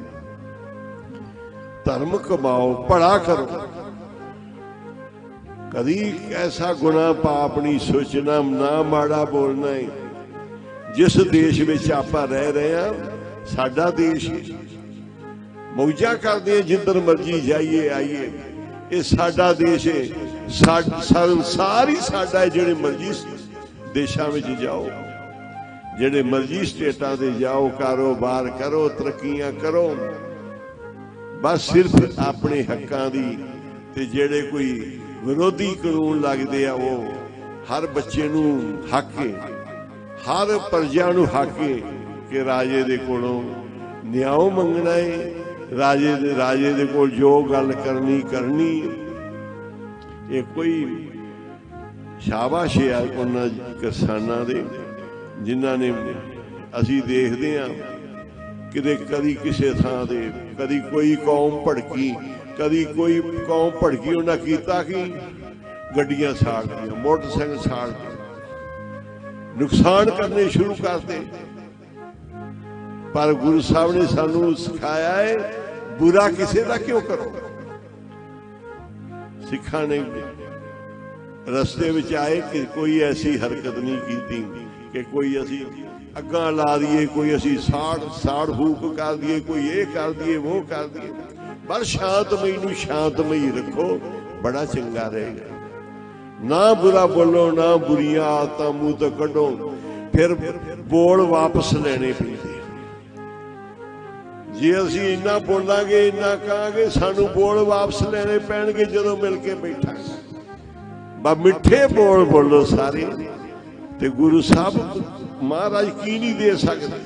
धर्म कमाओ, भला करो। कदी ऐसा गुनाह पाप नहीं सोचना, ना माड़ा बोलना है। जिस देश विच आपां रह रहे हैं, साडा देश है, मौजा करदे जिधर मर्जी जाइए आइए, ये साडा देश है। संसार ही साडा है। जिहड़े मर्जी देशां विच जाओ, जिहड़े मर्जी स्टेटां ते जाओ, कारोबार करो, तरक्कियां करो, बस सिर्फ अपने हक्कां दी ते जिहड़े कोई विरोधी कानून लगदे आ, वो हर बच्चे नूं हक है, हर प्रजा नूं हक है कि राजे दे कोलों न्याय मंगना है, राजे दे कोल जो गल करनी करनी। ये कोई शाबाश है उन्हां किसानां दे जिन्हां ने असीं देखदे हां किते कदी किसे थां ते कदी कोई कौम भड़की, कदी कोई कौम भड़की, उन्हें कीता कि गड्डियां साड़ दियां, मोटरसाइकिल साड़ दिए, नुकसान करने शुरू करते। पर गुरु साहब ने सानू सिखाया है बुरा किसी का क्यों करो। सिखा ने रस्ते विच आए कि कोई ऐसी हरकत नहीं की कि कोई असी अग्गां ला दिए, कोई असी साड़ फूक कर दिए, कोई ये कर दिए वो कर दिए। पर शांतमई नूं शांतमई रखो, बड़ा चंगा रहेगा। ना बुरा बोलो, ना बुरियां आदतां मूंह तो कढो, फिर बोल वापस लेने पैंदे। जे असीं इन्ना बोलांगे, इन्ना कहांगे, सानू बोल वापस लेने पैणगे जदों मिल के बैठांगे। बा मिठे बोल बोलो सारे, ते गुरु साहब महाराज की नहीं दे सकते।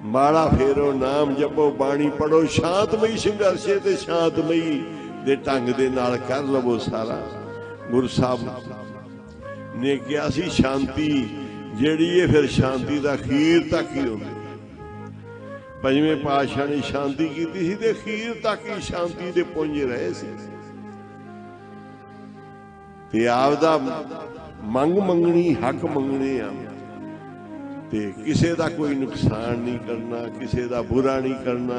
माड़ा फेरो, नाम जपो, बाणी पढ़ो, शांतमई संघर्षे ते शांतमई दे ढंग दे नाल कर लवो सारा। गुरु साहब ने कहा सी शांति जिहड़ी है फिर शांति दा खीर तक ही होंदी। पंजवें पातशाह ने शांति की थी ते खीर तक ही शांति दे पुंज रहे सी। ते आपदा मंग मंगनी, हक मंगने आ ते किसे दा कोई नुकसान नहीं करना, किसे दा बुरा नहीं करना,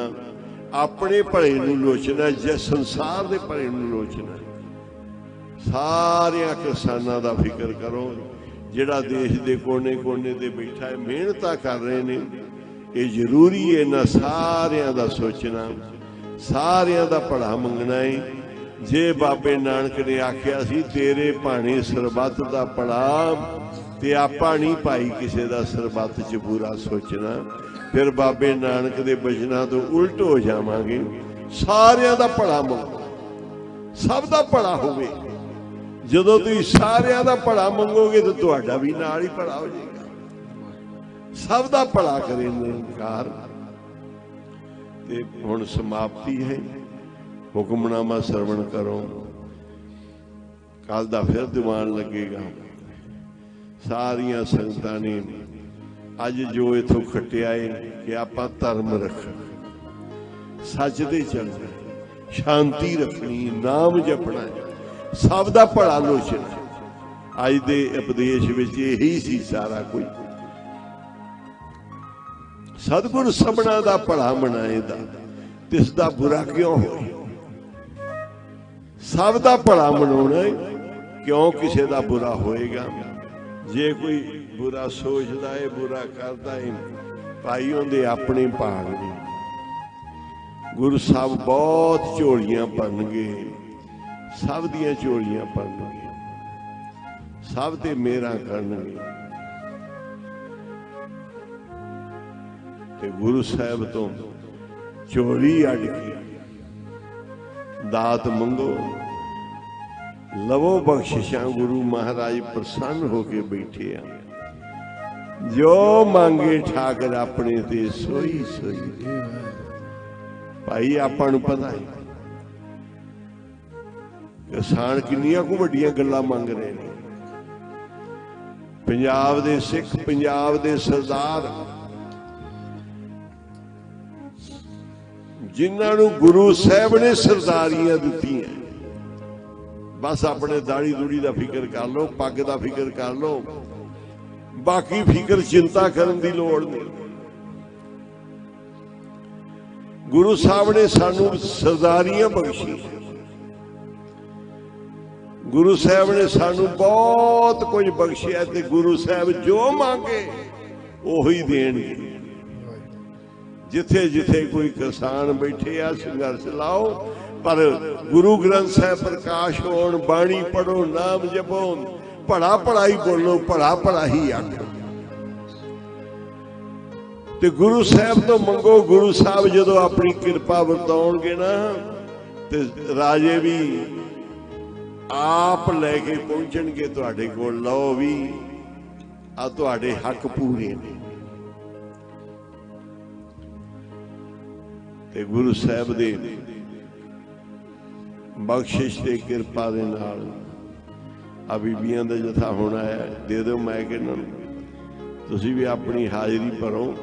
अपने भले नूं लोचना, जे संसार दे भले नूं लोचना। सारियां किसानां दा फिक्र करो, जिहड़ा देश दे कोने कोने ते बैठा है, मेहनतां कर रहे ने, ये जरूरी है इन्हां सारियां दा सोचना, सारियां दा भला मंगना है। जे बाबे नानक ने आख्या सी तेरे भाणे सरबत दा भला, ते आपां नहीं भाई किसी का सरबत च बुरा सोचना, फिर बाबे नानक दे बचनां तो उल्ट हो जावांगे। सारियां दा भला मंगो, सब दा भला होवे। जदों तुसीं सारियां दा भला मंगोगे तो तुहाडा भी नाल ही भला हो जाएगा। सब दा भला करे निरंकार। ते हुण समाप्ति है, हुक्मनामा सरवण करो, कल दा फिर दीवान लगेगा। सारियां संगतां ने अज जो इथों खटिया है कि आपां धर्म रखना, सच दे चलना, शांति रखनी, नाम जपना, सब दा भला लोचना। अज दे उपदेश विच यही सी सारा कुछ। सतगुर सबना दा भला मनाएदा, तिस दा बुरा क्यों होए। सब दा भला मनाउणा, क्यों किसी दा बुरा होएगा। जे कोई बुरा सोचता है, बुरा करता है, भाई उहदे अपने भाग ने। गुरु साहब बहुत झोलियां भन गए, सब दियां झोलियां भन गए, सब ते मेहरां करनगे। ते गुरु साहब तो झोली अड के दात मंगो, लवो बख्शिशां। गुरु महाराज प्रसन्न होके बैठे आ। जो मांगे ठाकर अपने ते सोई सोई दे। भाई आपां नूं पता है किसान किन्नियां को वड्डियां गल्लां मंग रहे ने। पंजाब दे सिख, पंजाब दे सरदार, जिन्हां नूं गुरु साहब ने सरदारियां दित्तियां, बस अपने दाड़ी दूड़ी का फिक्र कर लो, पग का फिक्र कर लो, बाकी फिक्र चिंता करने की लोड़ नहीं। ਗੁਰੂ ਸਾਹਿਬ ਨੇ ਸਾਨੂੰ ਸਰਦਾਰੀਆਂ ਬਖਸ਼ੀ, ਗੁਰੂ ਸਾਹਿਬ ਨੇ ਸਾਨੂੰ ਬਹੁਤ ਕੁਝ ਬਖਸ਼ਿਆ ਤੇ ਗੁਰੂ ਸਾਹਿਬ ਜੋ ਮੰਗੇ ਉਹੀ ਦੇਣਗੇ। ਜਿੱਥੇ ਜਿੱਥੇ ਕੋਈ ਕਿਸਾਨ ਬੈਠੇ ਆ ਸੰਘਰਸ਼ ਲਾਓ, ਪਰ ਗੁਰੂ ਗ੍ਰੰਥ ਸਾਹਿਬ ਪ੍ਰਕਾਸ਼ ਹੋਣ, ਬਾਣੀ ਪੜੋ, ਨਾਮ ਜਪੋ, ਭਲਾ ਭਲਾ ਹੀ ਬੋਲੋ, ਭਲਾ ਭਲਾ ਹੀ ਆਖੋ ਤੇ ਗੁਰੂ ਸਾਹਿਬ ਤੋਂ ਮੰਗੋ। ਗੁਰੂ ਸਾਹਿਬ ਜਦੋਂ ਆਪਣੀ ਕਿਰਪਾ ਵਰਤਾਉਣਗੇ ਨਾ ਤੇ ਰਾਜੇ ਵੀ ਆਪ ਲੈ ਕੇ ਪਹੁੰਚਣਗੇ ਤੁਹਾਡੇ ਕੋਲ, ਲਓ ਵੀ ਆ ਤੁਹਾਡੇ ਹੱਕ ਪੂਰੇ ਨੇ। ਤੇ ਗੁਰੂ ਸਾਹਿਬ ਦੇ ਬਖਸ਼ਿਸ਼ ਤੇ ਕਿਰਪਾ ਦੇ ਨਾਲ ਆ ਬੀਬੀਆਂ ਦਾ ਜਥਾ ਹੋਣਾ ਹੈ, ਦੇ ਦਿਓ ਮੈਂ ਕਹਿੰਦਾ ਤੁਸੀਂ ਵੀ ਆਪਣੀ ਹਾਜ਼ਰੀ ਭਰੋ।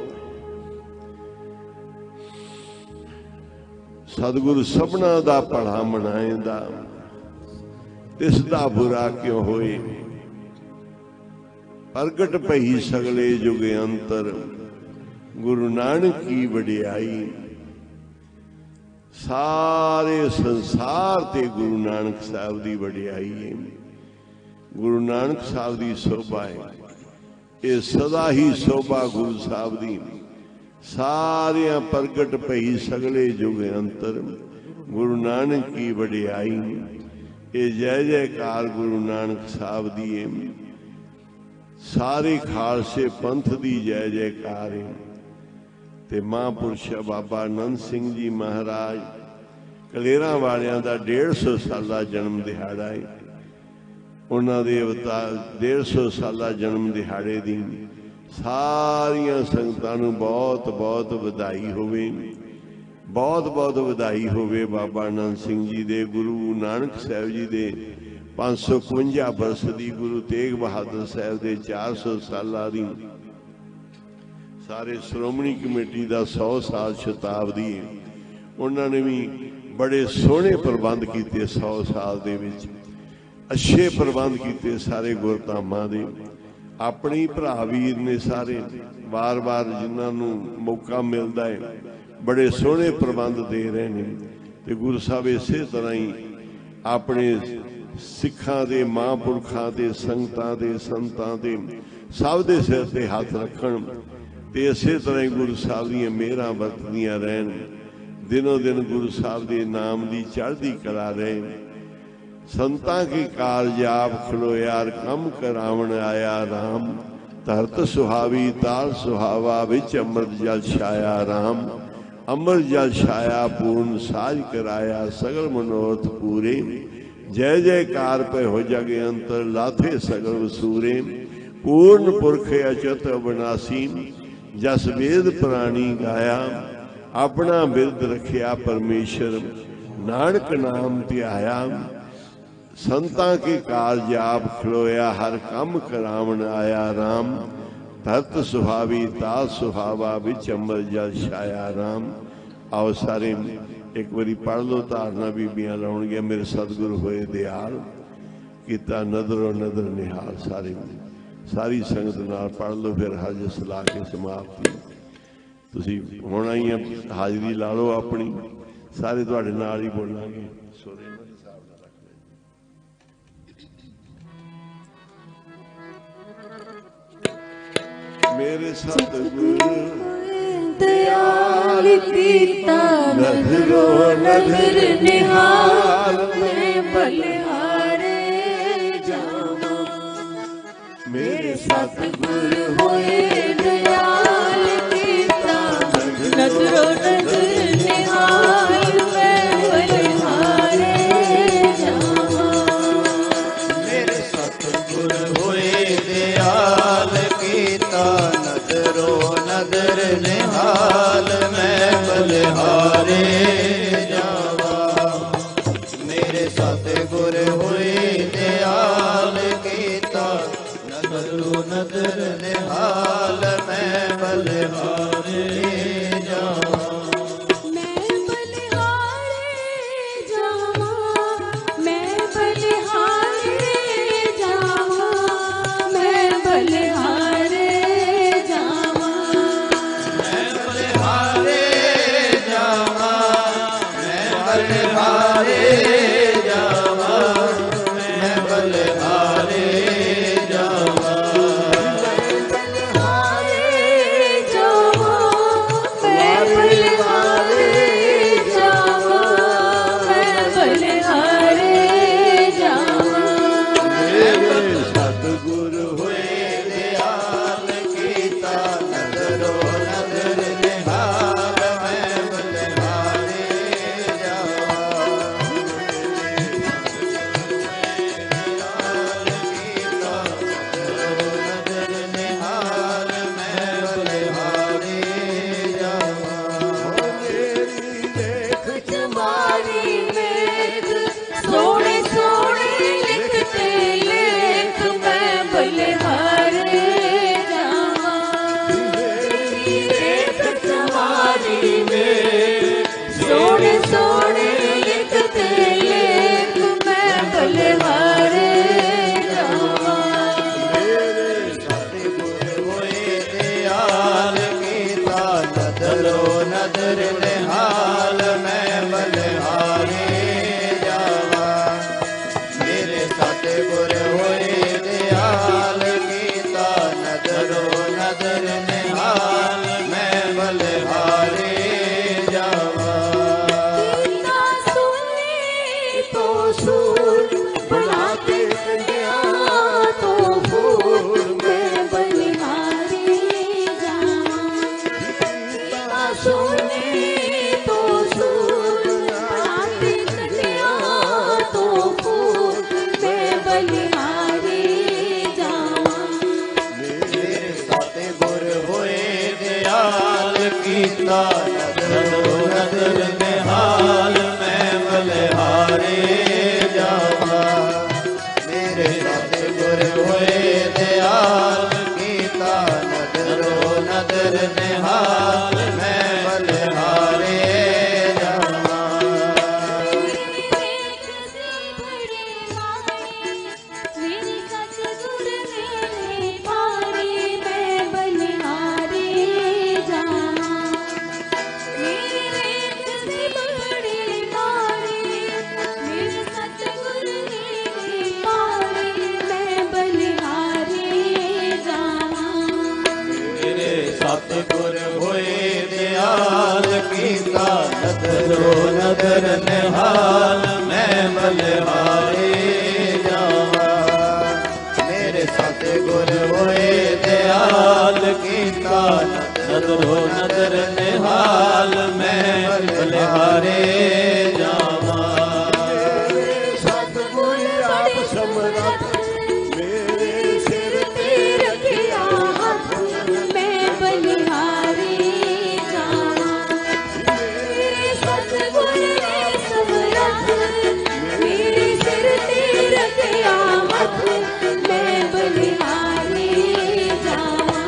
ਸਤਿਗੁਰੂ ਸਭਨਾ ਦਾ ਭਲਾ ਮਨਾਏਂਦਾ, ਤਿਸ ਦਾ ਬੁਰਾ ਕਿਉਂ ਹੋਏ। ਪ੍ਰਗਟ ਭਈ ਸਗਲੇ ਜੁਗ ਅੰਤਰ, ਗੁਰੂ ਨਾਨਕ ਕੀ ਵਡਿਆਈ। ਸਾਰੇ ਸੰਸਾਰ ਤੇ ਗੁਰੂ ਨਾਨਕ ਸਾਹਿਬ ਦੀ ਵਡਿਆਈ ਹੈ, ਗੁਰੂ ਨਾਨਕ ਸਾਹਿਬ ਦੀ ਸੋਭਾ ਹੈ। ਇਹ ਸਦਾ ਹੀ ਸੋਭਾ ਗੁਰੂ ਸਾਹਿਬ ਦੀ। ਸਾਰਿਆਂ ਪ੍ਰਗਟ ਭਈ ਸਗਲੇ ਜੁਗ ਅੰਤਰ, ਗੁਰੂ ਨਾਨਕ ਕੀ ਵਡਿਆਈ। ਇਹ ਜੈ ਜੈਕਾਰ ਗੁਰੂ ਨਾਨਕ ਸਾਹਿਬ ਦੀ ਹੈ। ਸਾਰੇ ਖਾਲਸੇ ਪੰਥ ਦੀ ਜੈ ਜੈਕਾਰ ਹੈ। ਤੇ ਮਹਾਂਪੁਰਸ਼ ਬਾਬਾ ਆਨੰਦ ਸਿੰਘ ਜੀ ਮਹਾਰਾਜ ਕਲੇਰਾਂ ਵਾਲਿਆਂ ਦਾ 150 ਸਾਲਾ ਜਨਮ ਦਿਹਾੜਾ ਹੈ। ਉਹਨਾਂ ਦੇ ਅਵਤਾਰ 150 ਸਾਲਾ ਜਨਮ ਦਿਹਾੜੇ ਦੀ ਸਾਰੀਆਂ ਸੰਗਤਾਂ ਨੂੰ ਬਹੁਤ ਬਹੁਤ ਵਧਾਈ ਹੋਵੇ, ਬਹੁਤ ਬਹੁਤ ਵਧਾਈ ਹੋਵੇ। ਬਾਬਾ ਆਨੰਦ ਸਿੰਘ ਜੀ ਦੇ, ਗੁਰੂ ਨਾਨਕ ਸਾਹਿਬ ਜੀ ਦੇ 551 ਬਰਸ ਦੀ, ਗੁਰੂ ਤੇਗ ਬਹਾਦਰ ਸਾਹਿਬ ਦੇ 400 ਸਾਲਾਂ ਦੀ, ਸਾਰੇ ਸ਼੍ਰੋਮਣੀ ਕਮੇਟੀ ਦਾ 100 ਸਾਲ ਸ਼ਤਾਬਦੀ ਹੈ। ਉਹਨਾਂ ਨੇ ਵੀ ਬੜੇ ਸੋਹਣੇ ਪ੍ਰਬੰਧ ਕੀਤੇ 100 ਸਾਲ ਦੇ ਵਿੱਚ, ਅੱਛੇ ਪ੍ਰਬੰਧ ਕੀਤੇ ਸਾਰੇ ਗੁਰਧਾਮਾਂ ਦੇ। ਆਪਣੇ ਭਰਾ ਵੀਰ ਨੇ ਸਾਰੇ, ਵਾਰ-ਵਾਰ ਜਿਨ੍ਹਾਂ ਨੂੰ ਮੌਕਾ ਮਿਲਦਾ ਹੈ ਬੜੇ ਸੋਹਣੇ ਪ੍ਰਬੰਧ ਦੇ ਰਹੇ ਨੇ। ਤੇ ਗੁਰੂ ਸਾਹਿਬ ਇਸੇ ਤਰ੍ਹਾਂ ਹੀ ਆਪਣੇ ਸਿੱਖਾਂ ਦੇ, ਮਹਾਂਪੁਰਖਾਂ ਦੇ, ਸੰਗਤਾਂ ਦੇ, ਸੰਤਾਂ ਦੇ ਸਭ ਦੇ ਸਿਰ ਤੇ ਹੱਥ ਰੱਖਣ ਤੇ ਇਸੇ ਤਰ੍ਹਾਂ ਹੀ ਗੁਰੂ ਸਾਹਿਬ ਦੀਆਂ ਮਿਹਰਾਂ ਵਰਤਦੀਆਂ ਰਹਿਣ। ਦਿਨੋਂ ਦਿਨ ਗੁਰੂ ਸਾਹਿਬ ਦੇ ਨਾਮ ਦੀ ਚੜ੍ਹਦੀ ਕਲਾ ਰਹੇ। ਸੰਤਾਂ ਕੀ ਕਾਰਜ ਆਪ ਖਲੋਇਆ, ਕੰਮ ਕਰਾਵਣ ਆਇਆ ਰਾਮ। ਧਰਤ ਸੁਹਾਵੀ ਤਾਲ ਸੁਹਾਵਾ, ਵਿੱਚ ਅੰਮ੍ਰਿਤ ਜਲ ਛਾਇਆ ਰਾਮ। ਅੰਮ੍ਰਿਤ ਜਲ ਛਾਇਆ ਪੂਰਨ ਸਾਜ ਕਰਾਇਆ, ਸਗਲ ਮਨੋਰਥ ਪੂਰੇ। ਜੈ ਜੈਕਾਰ ਪੈ ਹੋ ਜਗ ਅੰਤਰ, ਲਾਥੇ ਸਗਲ ਵਸੂਰੇ। ਪੂਰਨ ਪੁਰਖ ਅਚਤ ਅਬਨਾਸੀ, ਜਸ ਵੇਦ ਪ੍ਰਾਣੀ ਗਾਇਆ। ਆਪਣਾ ਬਿਰਦ ਰੱਖਿਆ ਪਰਮੇਸ਼ਰ, ਨਾਨਕ ਨਾਮ ਧਿਆਇਆ। ਸੰਤਾਂ ਕੇ ਕਾਰਜ ਆਪ ਖਲੋਇਆ, ਹਰ ਕੰਮ ਕਰਾਵਣ ਆਇਆ ਰਾਮ। ਧਰਤ ਸੁਹਾਵੀ ਤਾਲ ਸੁਹਾਵਾ, ਵਿੱਚ ਅੰਮ੍ਰਿਤ ਜਲ ਛਾਇਆ ਰਾਮ। ਆਓ ਸਾਰੇ ਇੱਕ ਵਾਰੀ ਪੜ੍ਹ ਲਓ, ਧਾਰਨਾ ਬੀਬੀਆਂ ਲਾਉਣਗੀਆਂ। ਮੇਰੇ ਸਤਿਗੁਰ ਹੋਏ ਦਿਆਲ, ਕੀਤਾ ਨਦਰੋ ਨਦਰ ਨਿਹਾਲ। ਸਾਰੀ ਸੰਗਤ ਨਾਲ ਪੜ੍ਹ ਲਓ, ਫਿਰ ਹਰਜ ਲਾ ਕੇ ਸਮਾਪਤੀ। ਤੁਸੀਂ ਹੁਣ ਆਈ ਹਾਜ਼ਰੀ ਲਾ ਲਓ ਆਪਣੀ, ਸਾਰੇ ਤੁਹਾਡੇ ਨਾਲ ਹੀ ਬੋਲਾਂਗੇ। ਮੇਰੇ ਸਤਿਗੁਰ दयाल कीता, नजरो नजर निहाल। मैं बलिहारे जावा, मेरे सतगुर होए दयाल कीता, नजरो नजर निहाल। मैं बलिहारे जावा, मेरे सतगुर होए दयाल कीता, नजरो नजर निहाल। मैं बलिहारे जावा, मेरे सतगुर होए दयाल कीता, नजरो नजर बलिहारे जावा, मैं बलिहारे जावा, नदर निहाल मैं बलिहारे जावा, मेरे सतगुर होए दयाल कीता नदरो नदर निहाल मैं बलिहारे जावा, सतगुर आप समरथ मेरे सिर ते रखिया हाथ, मैं बलिहारे जावा, मेरे सतगुर ने समरथ मेरे सिर ते रखिया हाथ, मैं बलिहारे जावा,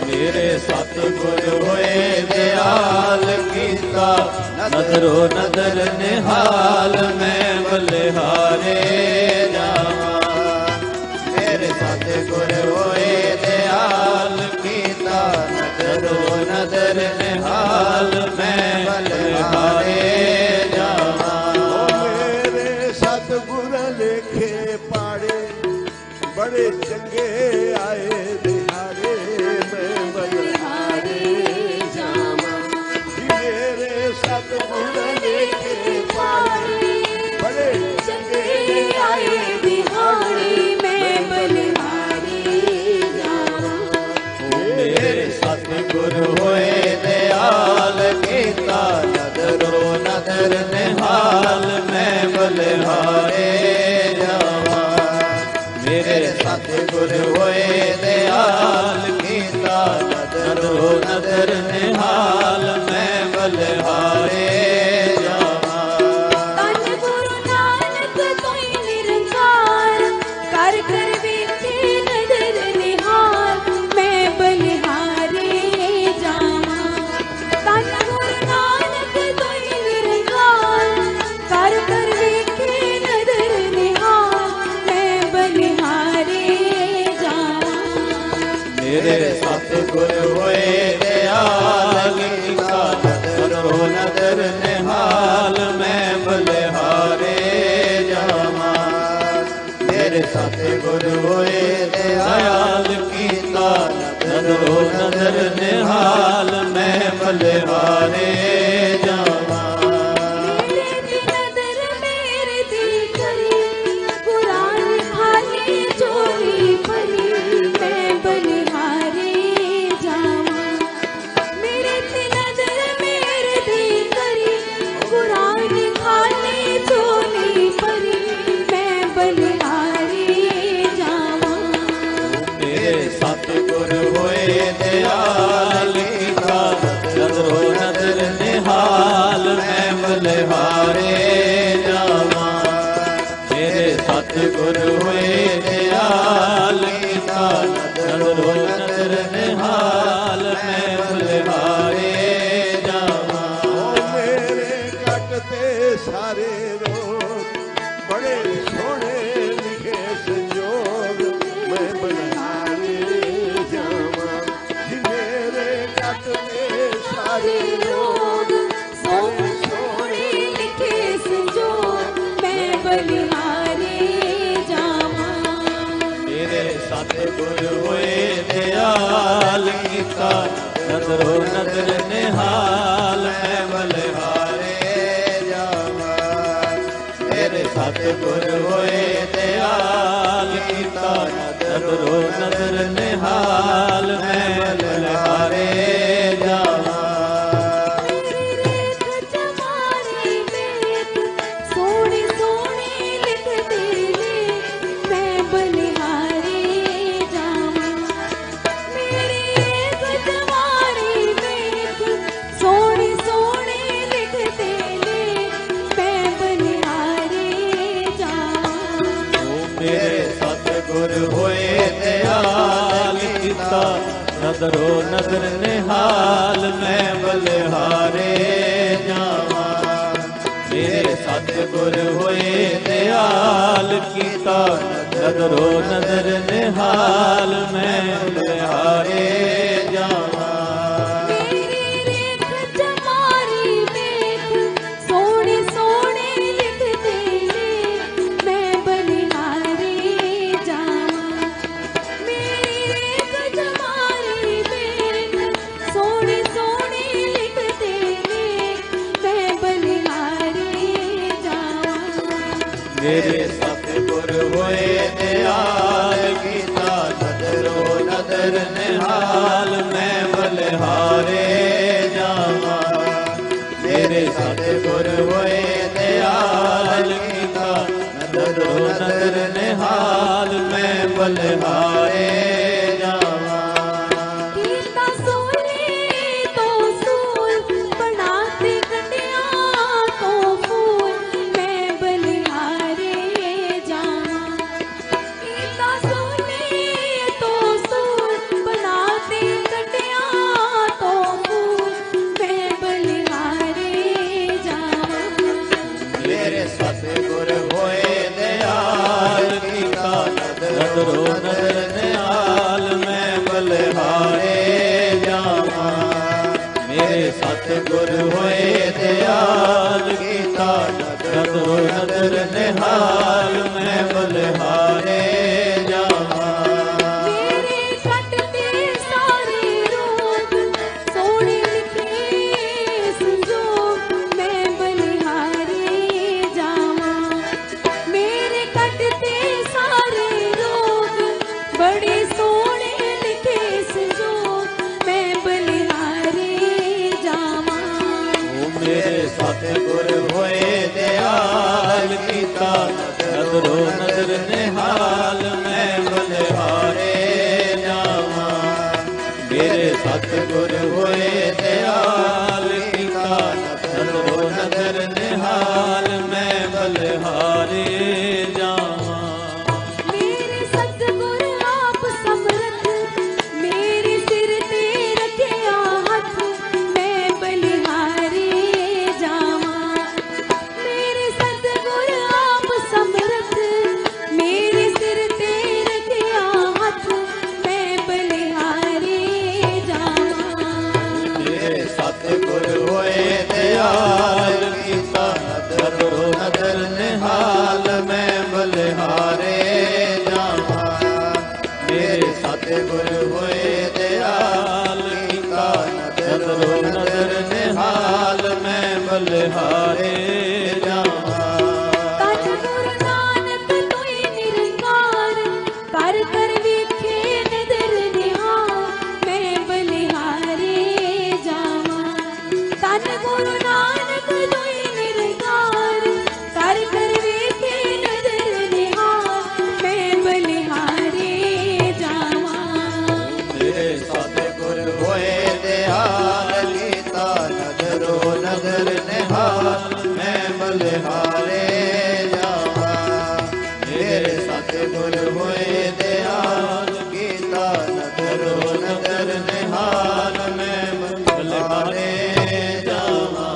मेरे सतगुर होए दयाल कीता नदरो नदर निहाल मैं बलिहारे जावा, मेरे सतगुर होए दयाल कीता नदरो नदर निहाल मैं बलिहारे जावा, मेरे सतगुर लेखे पाड़े बड़े चंगे आए दिहाड़े, मैं बलिहारे जावा, मेरे सतगुर लेखे पाड़े बड़े चंगे आए बिहारी मैं बलिहारे जावा, मेरे सतगुर होए दयाल कीता नदरो नदर निहाल मैं बलिहारे जावा, मेरे सतगुर बलिहारे जावा। मेरे सतगुर हुए दयाल कीता नदरो नदर निहाल मैं बलिहारे जावा। मेरे कटते सारे रोग बड़े सोने लिखे संजोग मैं बलिहारे जावा। मेरे कटते सारे रोग सोने सोने लिखे संजोग मैं बलिहारे जावा। मेरे सतगुर होए दयाल कीता नदरो नदर निहाल मैं बलिहारे जावा। मेरे सतगुर होए दयाल कीता नदरो नदर निहाल मैं बलिहारे जावा। सोने सोने लिखते ले मैं बलिहारे जावा। मेरे गजवारे में सोने सोने लिखते ले मैं बलिहारे जावा। मेरे सतगुर होए दयाल कीता नदरो नदर निहाल मैं बलिहारे जावा। मेरे सतगुर होए दयाल कीता नदरो नदर निहाल मैं बलिहारे जावा। मेरी रेख जमारी देख सोने सोने लिखते ले मैं बलिहारे जावा। मेरी रेख जमारी देख सोने सोने लिखते ले मैं बलिहारे जावा। मेरे सतगुर होए दयाल कीता नदरो नदर निहाल मैं बलिहारे जावा। मेरे सतगुर होए दयाल कीता नदरो नदर निहाल मैं बलिहारे जावा। कीता सोले तो सूल बनाते कटिया तो फूल मैं बलिहारे जावा। कीता सोले तो सूल बनाते कटिया तो फूल मैं बलिहारे जावा। मेरे सतगुर होए दयाल कीता नदरो नदर निहाल मैं बलिहारे जावा। मेरे सतगुर होए दयाल कीता नदरो नदर निहाल मैं बलिहारे जावा। मेरे कटते सारे रोग सोने लिखे संजोग मैं बलिहारे जावा। मेरे कटते सारे रोग बड़े सोने लिखे संजोग मैं बलिहारे जावा। मेरे सतगुर होए दयाल कीता नदरो नदर निहाल मैं बलिहारे जावा। मेरे सतगुर होए दयाल कीता नदरो नदर निहाल मैं बलिहारे जावा। मेरे सतगुर आप समर्थ मेरे सिर ते रखिया हथ मैं बलिहारे जावा। मेरे सतगुर आप समर्थ मेरे सिर ਬਲਿਹਾਰੇ ਜਾਵਾ। ਮੇਰੇ ਸਤਿਗੁਰ ਹੋਏ ਦਿਆਲ, ਕੀਤਾ ਨਦਰੋ ਨਦਰ ਨਿਹਾਲ, ਮੈਂ ਬਲਿਹਾਰੇ ਜਾਵਾ।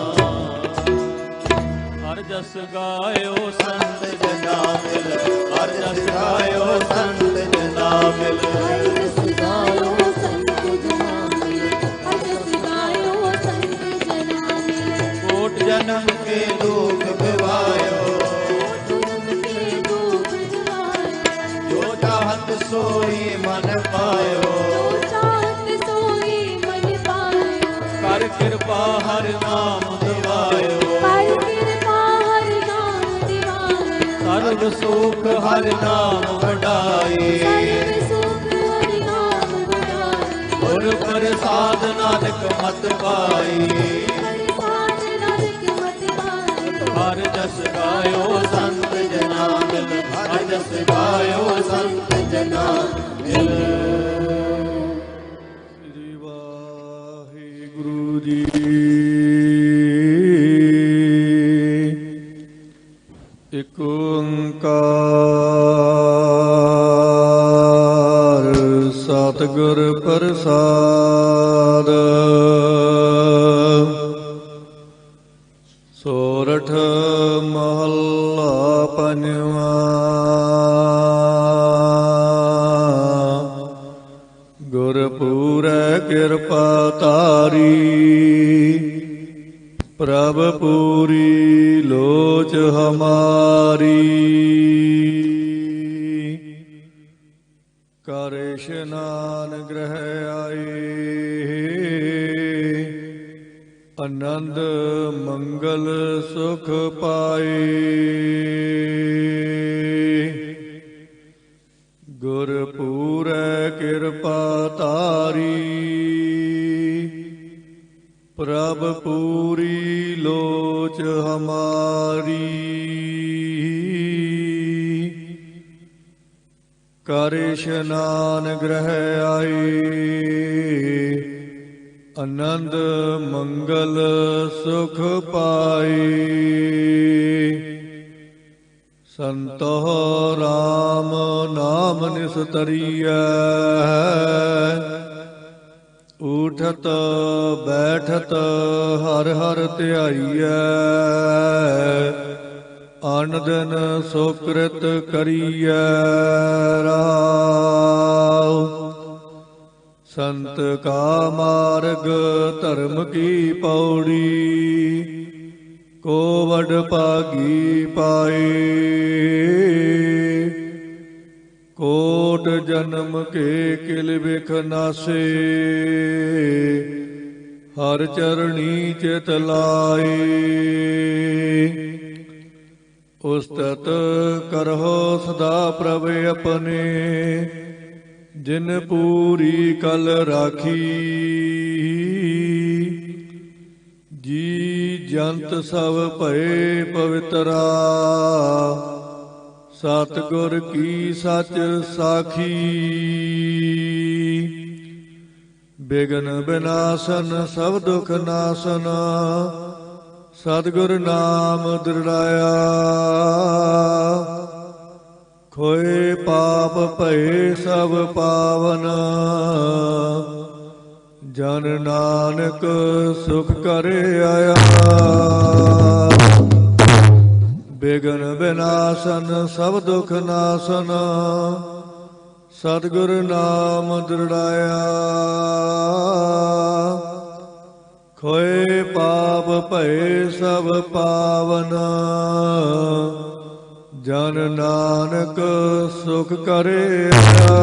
ਹਰ ਜਸ ਗਾਇਓ ਸੰਤ ਜਨਾ ਮਿਲ, ਹਰ ਜਸ ਗਾਇਓ ਸੰਤ ਜਨਾ ਮਿਲ। हर जस गायो संत जना मिले, हर जस गायो संत जना मिले। कोट जन्म के दुख गवायो, जन्म के दुख गवायो, जो चाहत सोई मन पायो। जो चाहत सोई मन पायो। कर कृपा हर नाम दिवायो, पर कृपा हर नाम दिवायो। सर्व सुख हर नाम वडाई। सर्व सुख हर नाम बढ़ाई। गुर प्रसाद नानक मत पाई। प्रसाद नानक मत पाई। हर जस गायो संत जना मिल, हर जस गायो संत जना मिल। ਸ੍ਰੀ ਵਾਹਿਗੁਰੂ ਜੀ। ਇਕ ਓੰਕਾਰ ਸਤਿਗੁਰ ਪ੍ਰਸਾਦ। ਸੋਰਠ ਮਹੱਲਾ ਪੰਜਵਾਂ। ਗੁਰਪੂਰੈ ਕਿਰਪਾ ਧਾਰੀ, ਪ੍ਰਭ ਪੂਰੀ ਲੋਚ ਹਮਾਰੀ। ਕਰ ਇਸ਼ਨਾਨ ਗ੍ਰਹਿ ਆਏ, ਆਨੰਦ ਮੰਗਲ ਸੁਖ ਪਾਏ। ਗੁਰਪੂਰੈ ਕਿਰਪਾ ਧਾਰੀ, ਪ੍ਰਭ ਪੂਰੀ ਲੋਚ ਹਮਾਰੀ। ਕਰ ਇਸ਼ਨਾਨ ਗ੍ਰਹਿ ਆਏ, ਆਨੰਦ ਮੰਗਲ ਸੁਖ ਪਾਏ। ਸੰਤੋ ਰਾਮ ਨਾਮ ਨਿਸਤਰੀਐ, ਊਠਤ ਬੈਠਤ ਹਰ ਹਰ ਧਿਆਈਐ। ਅਨ ਦਿਨ ਸੁਕ੍ਰਿਤ ਕਰੀਐ ਰਾਉ। ਸੰਤ ਕਾ ਮਾਰਗ ਧਰਮ ਕੀ ਪੌੜੀ, ਕੋ ਵਡ ਭਾਗੀ ਪਾਏ। ਕੋਟ ਜਨਮ ਕੇ ਕਿਲ ਬਿਖ ਨਾਸੇ, ਹਰ ਚਰਣੀ ਚਿਤ ਲਾਏ। ਉਸਤਤ ਕਰਹੁ ਸਦਾ ਪ੍ਰਭ ਆਪਣੇ, ਜਿਨ ਪੂਰੀ ਕਲ ਰਾਖੀ। ਜੀ ਜੰਤ ਸਭ ਭਏ ਪਵਿੱਤਰਾ, ਸਤਿਗੁਰ ਕੀ ਸੱਚ ਸਾਖੀ। ਬਿਗਨ ਬਿਨਾਸਨ ਸਭ ਦੁਖ ਨਾਸਨ, ਸਤਿਗੁਰ ਨਾਮ ਦ੍ਰਿੜਾਇਆ। ਖੋਏ ਪਾਪ ਭਏ ਸਭ ਪਾਵਨ, ਜਨ ਨਾਨਕ ਸੁਖ ਕਰੇ ਆਇਆ। ਬਿਗਨ ਬਿਨਾਸਨ ਸਭ ਦੁਖ ਨਾਸਨ, ਸਤਿਗੁਰ ਨਾਮ ਦ੍ਰਿੜਾਇਆ। ਖੋਏ ਪਾਪ ਭਏ ਸਭ ਪਾਵਨ, ਜਨ ਨਾਨਕ ਸੁਖ ਕਰੇ ਆਇਆ।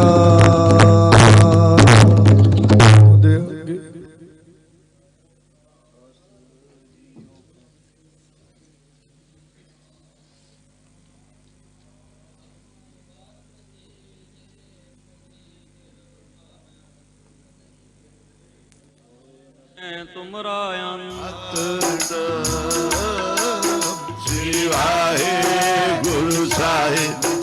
ਤੁਮਰਾ ਅੰਤ ਸ੍ਰੀ ਵਾਹਿਗੁਰੂ ਸਾਹਿਬ